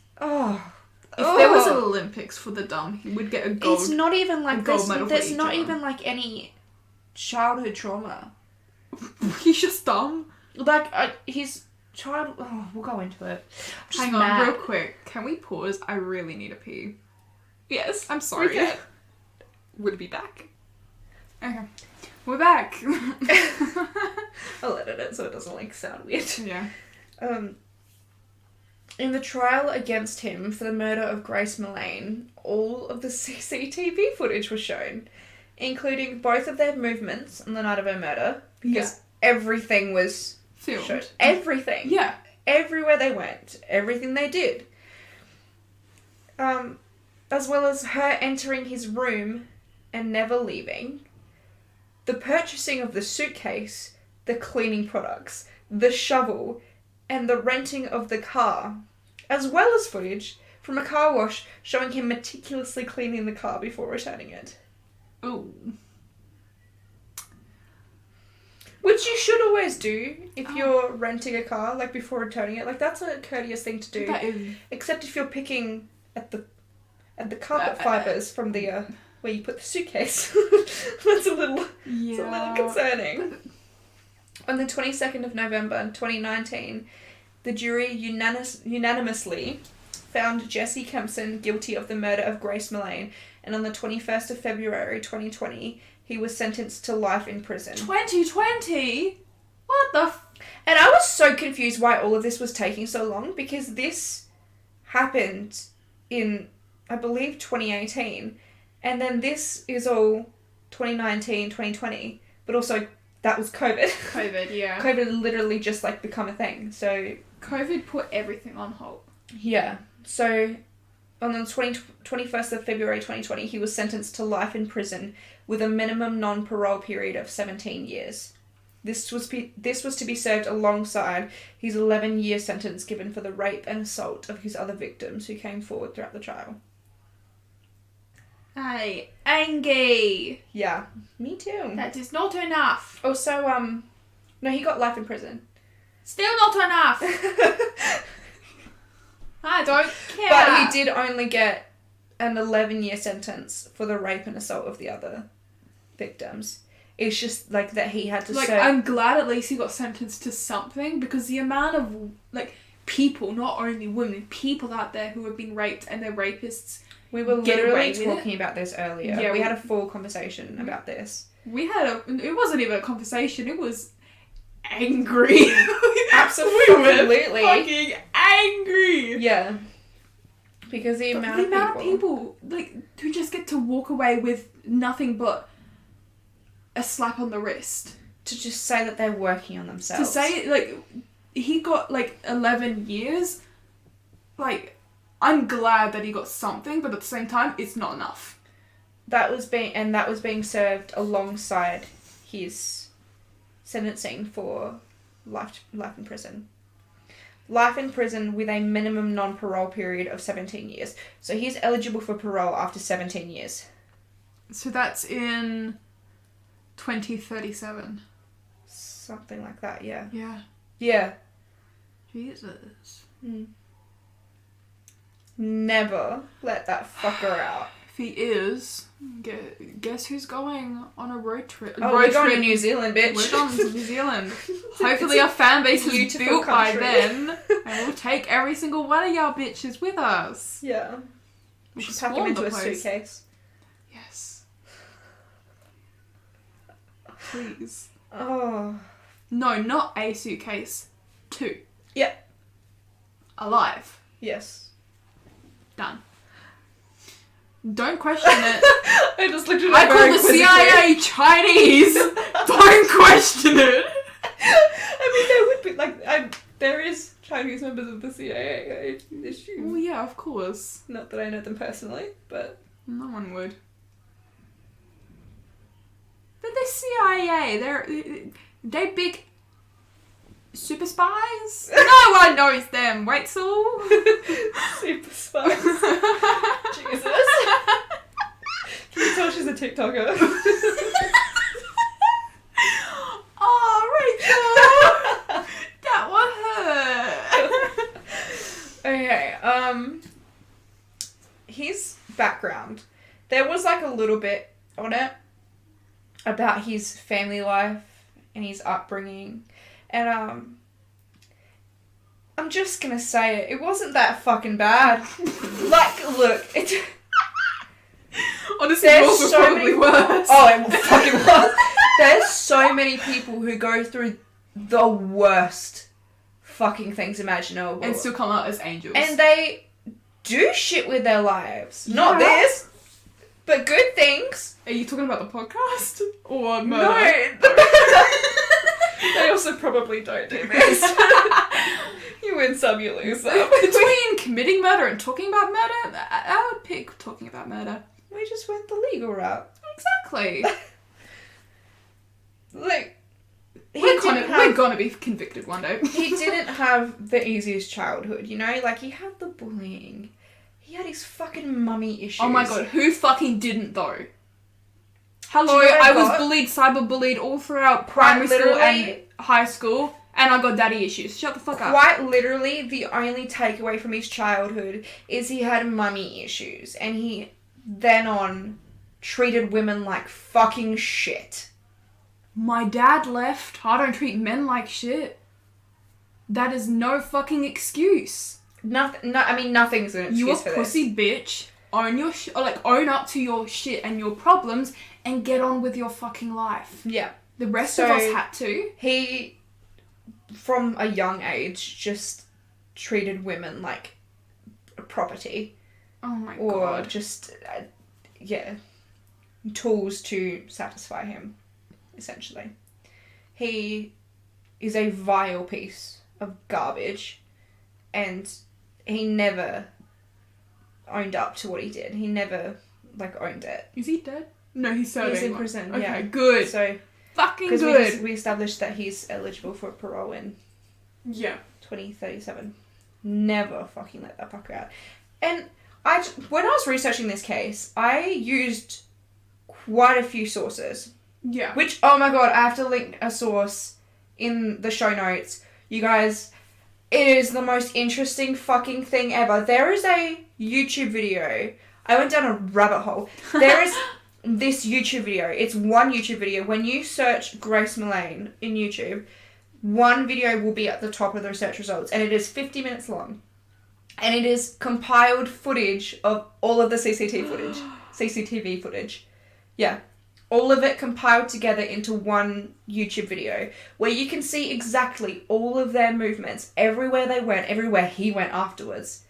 If there was an Olympics for the dumb, he would get a gold. It's not even like gold medal. There's not even like any childhood trauma. He's just dumb. His child. Oh, we'll go into it. Hang on, real quick. Can we pause? I really need a pee. Yes, I'm sorry. We can. We'll be back. Okay, we're back. I'll edit it so it doesn't sound weird. Yeah. In the trial against him for the murder of Grace Millane, all of the CCTV footage was shown, including both of their movements on the night of her murder, because everything was filmed. Showed. Everything. Yeah. Everywhere they went. Everything they did. As well as her entering his room and never leaving. The purchasing of the suitcase the cleaning products, the shovel, and the renting of the car, as well as footage from a car wash showing him meticulously cleaning the car before returning it. Ooh. Which you should always do if you're renting a car, like, before returning it. Like, that's a courteous thing to do. That is... Except if you're picking at the carpet fibres from the, where you put the suitcase. That's a little concerning. On the 22nd of November 2019, the jury unanimously found Jesse Kempson guilty of the murder of Grace Millane, and on the 21st of February 2020, he was sentenced to life in prison. 2020? What the And I was so confused why all of this was taking so long, because this happened in, I believe, 2018, and then this is all 2019, 2020, but also that was COVID. COVID, yeah. COVID literally just, like, become a thing, so... COVID put everything on hold. Yeah. So, on the 21st of February 2020, he was sentenced to life in prison with a minimum non-parole period of 17 years. This was to be served alongside his 11-year sentence given for the rape and assault of his other victims who came forward throughout the trial. Hey, Angie! Yeah, me too. That is not enough. Also, no, he got life in prison. Still not enough! I don't care. But he did only get an 11-year sentence for the rape and assault of the other victims. It's just, like, that he had to serve... I'm glad at least he got sentenced to something, because the amount of, like, people, not only women, people out there who have been raped and they're rapists... We were literally talking about this earlier. Yeah, we had a full conversation about this. It wasn't even a conversation, it was angry. Absolutely. We were fucking angry. Yeah. Because the amount of people, like, who just get to walk away with nothing but a slap on the wrist. To just say that they're working on themselves. To say, like, he got, like, 11 years. Like... I'm glad that he got something, but at the same time, it's not enough. That was being served alongside his sentencing for life in prison. Life in prison with a minimum non-parole period of 17 years. So he's eligible for parole after 17 years. So that's in 2037. Something like that, yeah. Yeah. Yeah. Jesus. Mm. Never let that fucker out. If he is, guess who's going on a road trip? We're going to New Zealand, bitch. We're going to New Zealand. Hopefully our fan base is built by then, and we'll take every single one of y'all bitches with us. Yeah. We should pack him into a suitcase. Yes. Please. Oh. No, not a suitcase. 2. Yep. Alive. Yes. Done. Don't question it. I just looked at it. I call the CIA Chinese. Don't question it. I mean, there would be, like, there is Chinese members of the CIA, I assume. Well, yeah, of course. Not that I know them personally, but... No one would. But the CIA, they big... super spies? No one knows them, Waitzel. Super spies. Jesus. Can you tell she's a TikToker? Oh, Rachel! That one hurt. Okay, his background. There was, like, a little bit on it about his family life and his upbringing. And, I'm just gonna say it. It wasn't that fucking bad. Like, look, honestly, yours was probably worse. Oh, it fucking was. There's so many people who go through the worst fucking things imaginable. And still come out as angels. And they do shit with their lives. Yeah. Not this, but good things. Are you talking about the podcast? Or murder? No. They also probably don't do this. You win some, you lose some. Between committing murder and talking about murder, I would pick talking about murder. We just went the legal route. Exactly. Like, we're we're gonna be convicted one day. He didn't have the easiest childhood, you know? Like, he had the bullying. He had his fucking mummy issues. Oh my god, who fucking didn't though? Hello, I was bullied, cyberbullied all throughout primary school and high school, and I got daddy issues. Shut the fuck up. Quite literally, the only takeaway from his childhood is he had mummy issues, and he then on treated women like fucking shit. My dad left. I don't treat men like shit. That is no fucking excuse. Nothing's an excuse You a for pussy bitch. Own your own up to your shit and your problems and get on with your fucking life. Yeah. The rest of us had to. He, from a young age, just treated women like property. Oh my or god. Or just, tools to satisfy him, essentially. He is a vile piece of garbage, and he never owned up to what he did. He never, owned it. Is he dead? No, he's serving. He's in prison, okay, yeah. Good. So, fucking good. Because we established that he's eligible for parole in 2037. Never fucking let that fucker out. And when I was researching this case, I used quite a few sources. Yeah. Which, oh my god, I have to link a source in the show notes. You guys, it is the most interesting fucking thing ever. There is a YouTube video. I went down a rabbit hole. There is this YouTube video. It's one YouTube video. When you search Grace Millane in YouTube, one video will be at the top of the search results, and it is 50 minutes long. And it is compiled footage of all of the CCTV footage. Yeah. All of it compiled together into one YouTube video where you can see exactly all of their movements, everywhere they went, everywhere he went afterwards.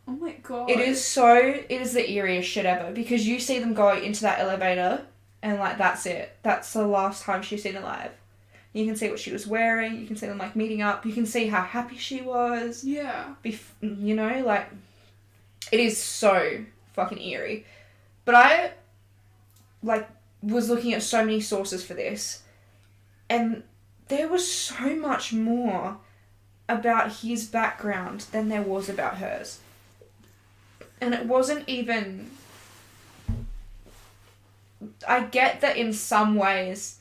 Oh my god. It is the eeriest shit ever, because you see them go into that elevator and that's it. That's the last time she's seen alive. You can see what she was wearing, you can see them meeting up, you can see how happy she was. Yeah. It is so fucking eerie. But I was looking at so many sources for this, and there was so much more about his background than there was about hers. And it wasn't even... I get that in some ways,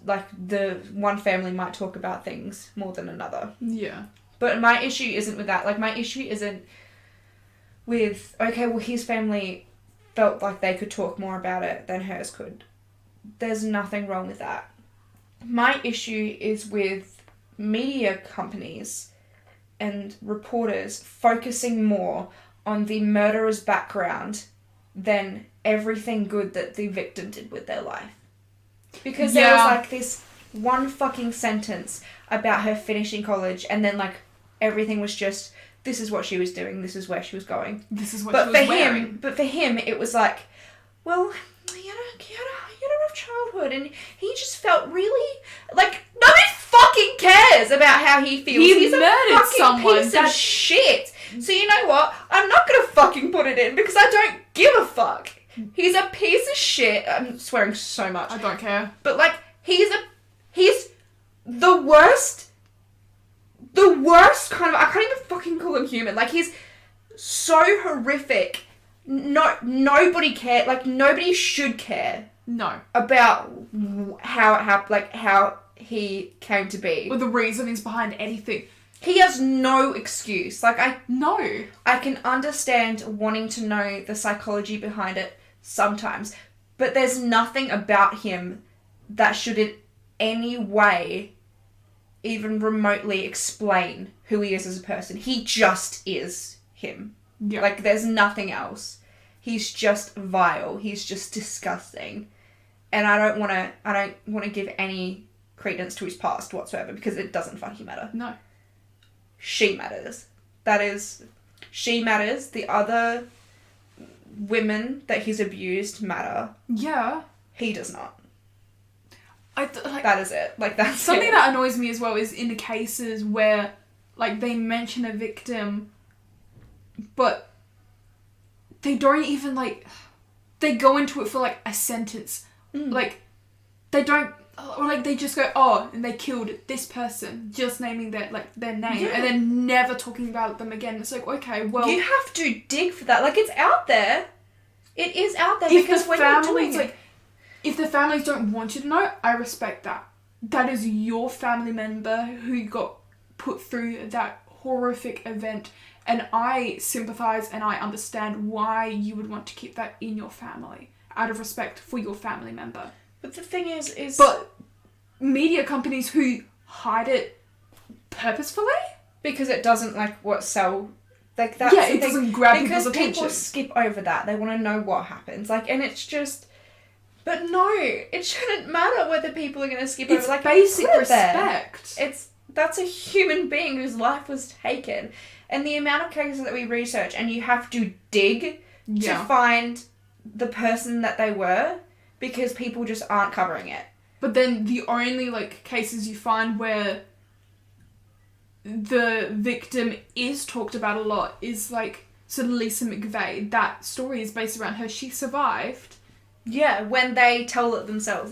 the one family might talk about things more than another. Yeah. But my issue isn't with that. My issue isn't with, okay, well, his family felt like they could talk more about it than hers could. There's nothing wrong with that. My issue is with media companies and reporters focusing more on the murderer's background than everything good that the victim did with their life. Because there was this one fucking sentence about her finishing college, and then everything was just, this is what she was doing, this is where she was going. This is what she was wearing. But for him, it was well, he had a rough childhood, and he just felt really, nobody fucking cares about how he feels. He's murdered a fucking someone. piece of shit. So you know what? I'm not gonna fucking put it in, because I don't give a fuck. He's a piece of shit. I'm swearing so much. I don't care. But he's the worst kind of, I can't even fucking call him human. He's so horrific. Nobody care. Nobody should care. No. About how he came to be. Or the reasonings behind anything. He has no excuse. No. I can understand wanting to know the psychology behind it sometimes, but there's nothing about him that should in any way even remotely explain who he is as a person. He just is him. Yeah. There's nothing else. He's just vile. He's just disgusting. And I don't want to give any credence to his past whatsoever, because it doesn't fucking matter. No. She matters. She matters. The other women that he's abused matter. Yeah. He does not. That is it. That's something it. that annoys me as well is in the cases where, they mention a victim, but they don't even, they go into it for, a sentence. Mm. They don't or like they just go, oh, and they killed this person, just naming their name, and then never talking about them again. It's like, okay, well, you have to dig for that. Like, it's out there. It is out there, if because the when you're families doing it, if the families don't want you to know, I respect that. That is your family member who got put through that horrific event, and I sympathise and I understand why you would want to keep that in your family, out of respect for your family member. But the thing is... But media companies who hide it purposefully? Because it doesn't, sell... Like, that's yeah, it doesn't grab people's attention. Because people skip over that. They want to know what happens. Like, and it's just... But no, it shouldn't matter whether people are going to skip over. Like, basic respect. That's a human being whose life was taken. And the amount of cases that we research, and you have to dig to find the person that they were, because people just aren't covering it. But then the only, cases you find where the victim is talked about a lot is, so Lisa McVeigh. That story is based around her. She survived. Yeah, when they tell it themselves.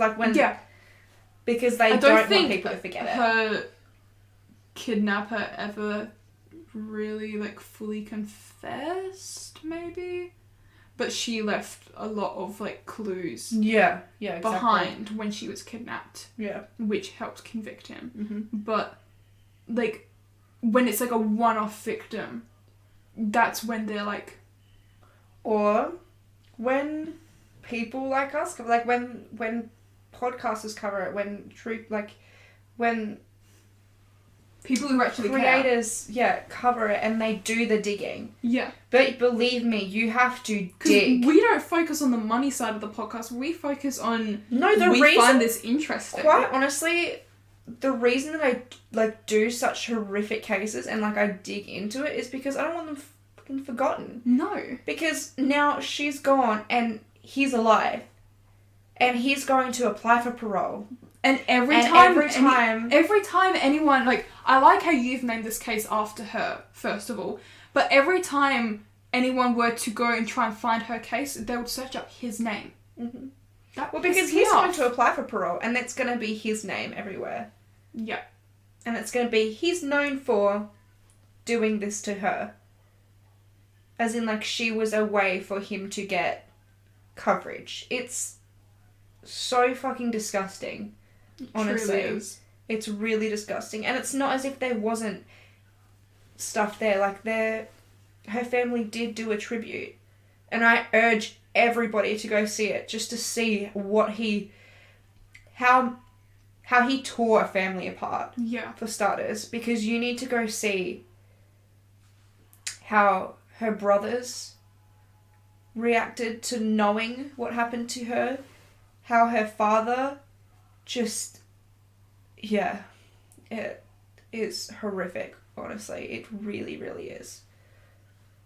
Because they don't want people to forget it. Her kidnapper ever really, fully confessed, maybe? But she left a lot of, clues exactly. behind when she was kidnapped. Yeah. Which helped convict him. Mm-hmm. But, when it's, a one-off victim, that's when they're, Or when people like us, when podcasters cover it, when people who actually creators cover it and they do the digging. Yeah. But believe me, you have to dig. We don't focus on the money side of the podcast. We focus on we find this interesting. Quite honestly, the reason that I do such horrific cases and I dig into it is because I don't want them fucking forgotten. No. Because now she's gone and he's alive. And he's going to apply for parole. And every time anyone, I like how you've named this case after her, first of all, but every time anyone were to go and try and find her case, they would search up his name. Mm-hmm. Because he's going to apply for parole, and that's going to be his name everywhere. Yeah. And it's going to be, he's known for doing this to her. As in, she was a way for him to get coverage. It's so fucking disgusting. Honestly, it truly is. It's really disgusting, and it's not as if there wasn't stuff there. Her family did do a tribute, and I urge everybody to go see it just to see how he tore a family apart. Yeah. For starters, because you need to go see how her brothers reacted to knowing what happened to her, how her father just, it is horrific, honestly. It really, really is.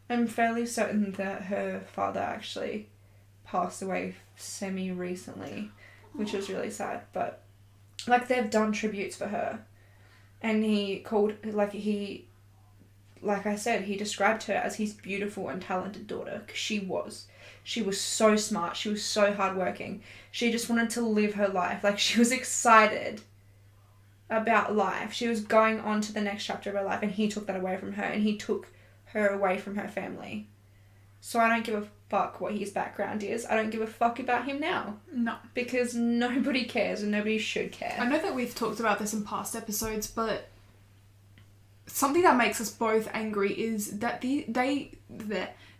I'm fairly certain that her father actually passed away semi-recently, which was really sad, but, they've done tributes for her, and he called, like I said, he described her as his beautiful and talented daughter, because she was. She was so smart. She was so hardworking. She just wanted to live her life. She was excited about life. She was going on to the next chapter of her life, and he took that away from her, and he took her away from her family. So I don't give a fuck what his background is. I don't give a fuck about him now. No. Because nobody cares, and nobody should care. I know that we've talked about this in past episodes, but something that makes us both angry is that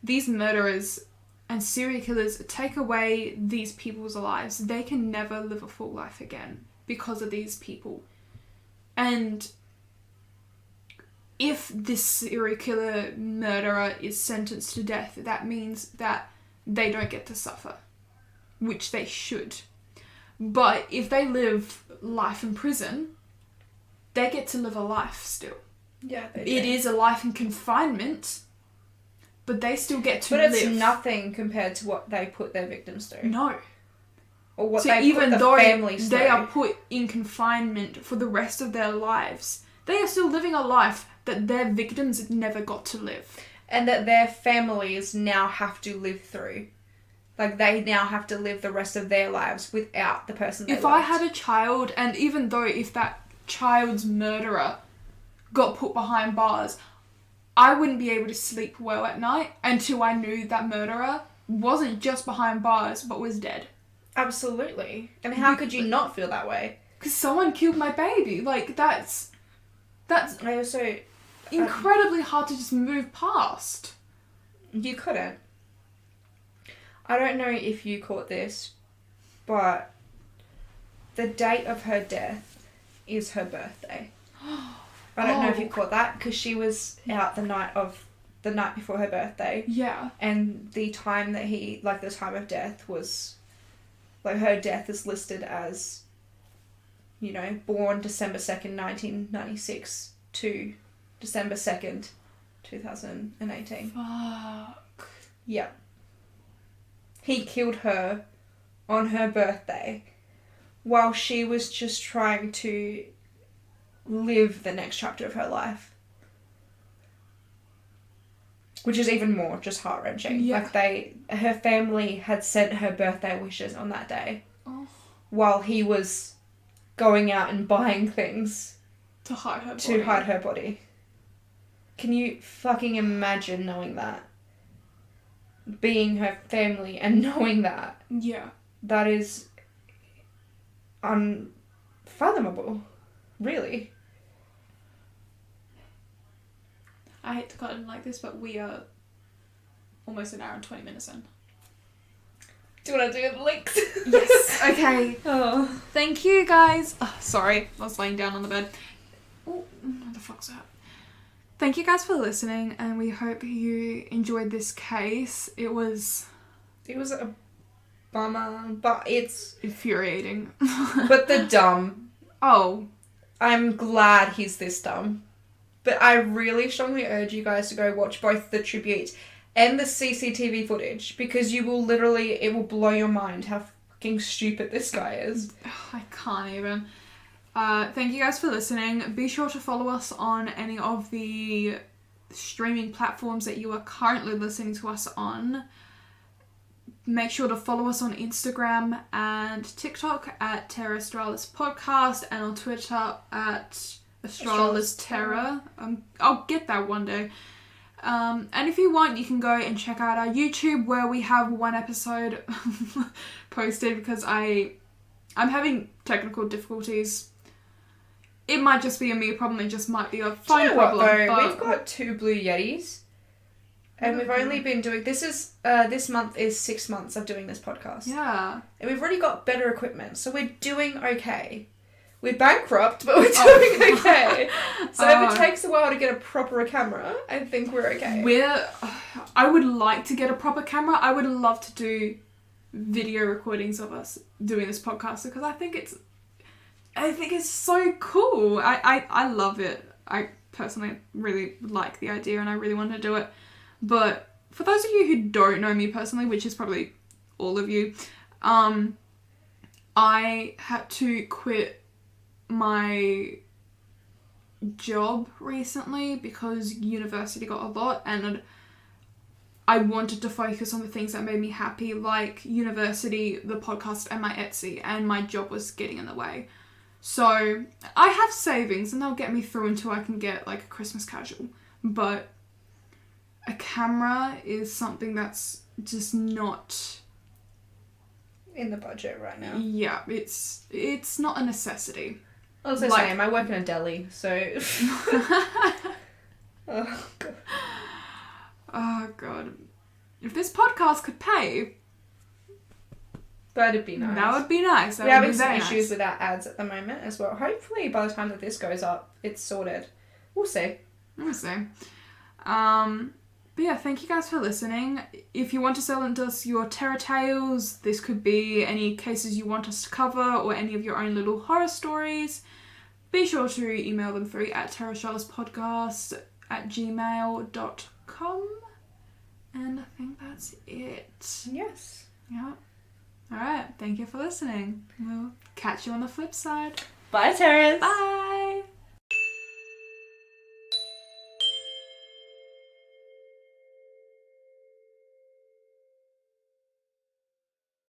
these murderers and serial killers take away these people's lives. They can never live a full life again because of these people. And if this serial killer murderer is sentenced to death, that means that they don't get to suffer, which they should. But if they live life in prison, they get to live a life still. Yeah, they do. It is a life in confinement, but they still get to live. But it's nothing compared to what they put their victims through. No. Or what so they even put the though families through. They are put in confinement for the rest of their lives, they are still living a life that their victims never got to live. And that their families now have to live through. Like, they now have to live the rest of their lives without the person they If loved. I had a child, and even though if that child's murderer got put behind bars, I wouldn't be able to sleep well at night until I knew that murderer wasn't just behind bars, but was dead. Absolutely. And how could you not feel that way? Because someone killed my baby. Like, that's I also... incredibly hard to just move past. You couldn't. I don't know if you caught this, but the date of her death is her birthday. I don't know if you caught that, because she was out the night before her birthday. Yeah. And the time that the time of death was, like, her death is listed as, you know, born December 2nd, 1996 to December 2nd, 2018. Fuck. Yeah. He killed her on her birthday while she was just trying to live the next chapter of her life. Which is even more just heart-wrenching. Yeah. Like, her family had sent her birthday wishes on that day. Oh. While he was going out and buying things To hide her body. to hide her body. Can you fucking imagine knowing that? Being her family and knowing that. Yeah. That is unfathomable. Really. I hate to cut in like this, but we are almost an hour and 20 minutes in. Do you want to do the links? Yes. Okay. Oh. Thank you, guys. Oh, sorry. I was laying down on the bed. Oh, what the fuck's that? Thank you guys for listening, and we hope you enjoyed this case. It was a bummer, but it's... infuriating. But the dumb. Oh. I'm glad he's this dumb. But I really strongly urge you guys to go watch both the tribute and the CCTV footage, because it will blow your mind how fucking stupid this guy is. I can't even. Thank you guys for listening. Be sure to follow us on any of the streaming platforms that you are currently listening to us on. Make sure to follow us on Instagram and TikTok at Terra Australis Podcast, and on Twitter at Australis Terra. I'll get that one day. And if you want, you can go and check out our YouTube, where we have one episode posted, because I'm having technical difficulties. It might just be a me problem, it just might be a phone problem. Though? We've got 2 Blue Yetis. And we've only been doing... this month is 6 months of doing this podcast. Yeah. And we've already got better equipment, so we're doing okay. We're bankrupt, but we're doing okay. So if it takes a while to get a proper camera, I think we're okay. I would like to get a proper camera. I would love to do video recordings of us doing this podcast, because I think it's so cool. I love it. I personally really like the idea, and I really want to do it. But for those of you who don't know me personally, which is probably all of you, I had to quit my job recently because university got a lot, and I wanted to focus on the things that made me happy, like university, the podcast, and my Etsy, and my job was getting in the way. So I have savings, and they'll get me through until I can get like a Christmas casual, but a camera is something that's just not in the budget right now. Yeah, it's not a necessity. Also, same. I work in a deli, so... Oh, God. Oh, God. If this podcast could pay... That'd be nice. That would be nice. We're having some issues with our ads at the moment as well. Hopefully, by the time that this goes up, it's sorted. We'll see. We'll see. But yeah, thank you guys for listening. If you want to send us your terror tales, this could be any cases you want us to cover, or any of your own little horror stories, be sure to email them through at terrorshowspodcast@gmail.com. And I think that's it. Yes. Yeah. Alright, thank you for listening. We'll catch you on the flip side. Bye, Terrors. Bye!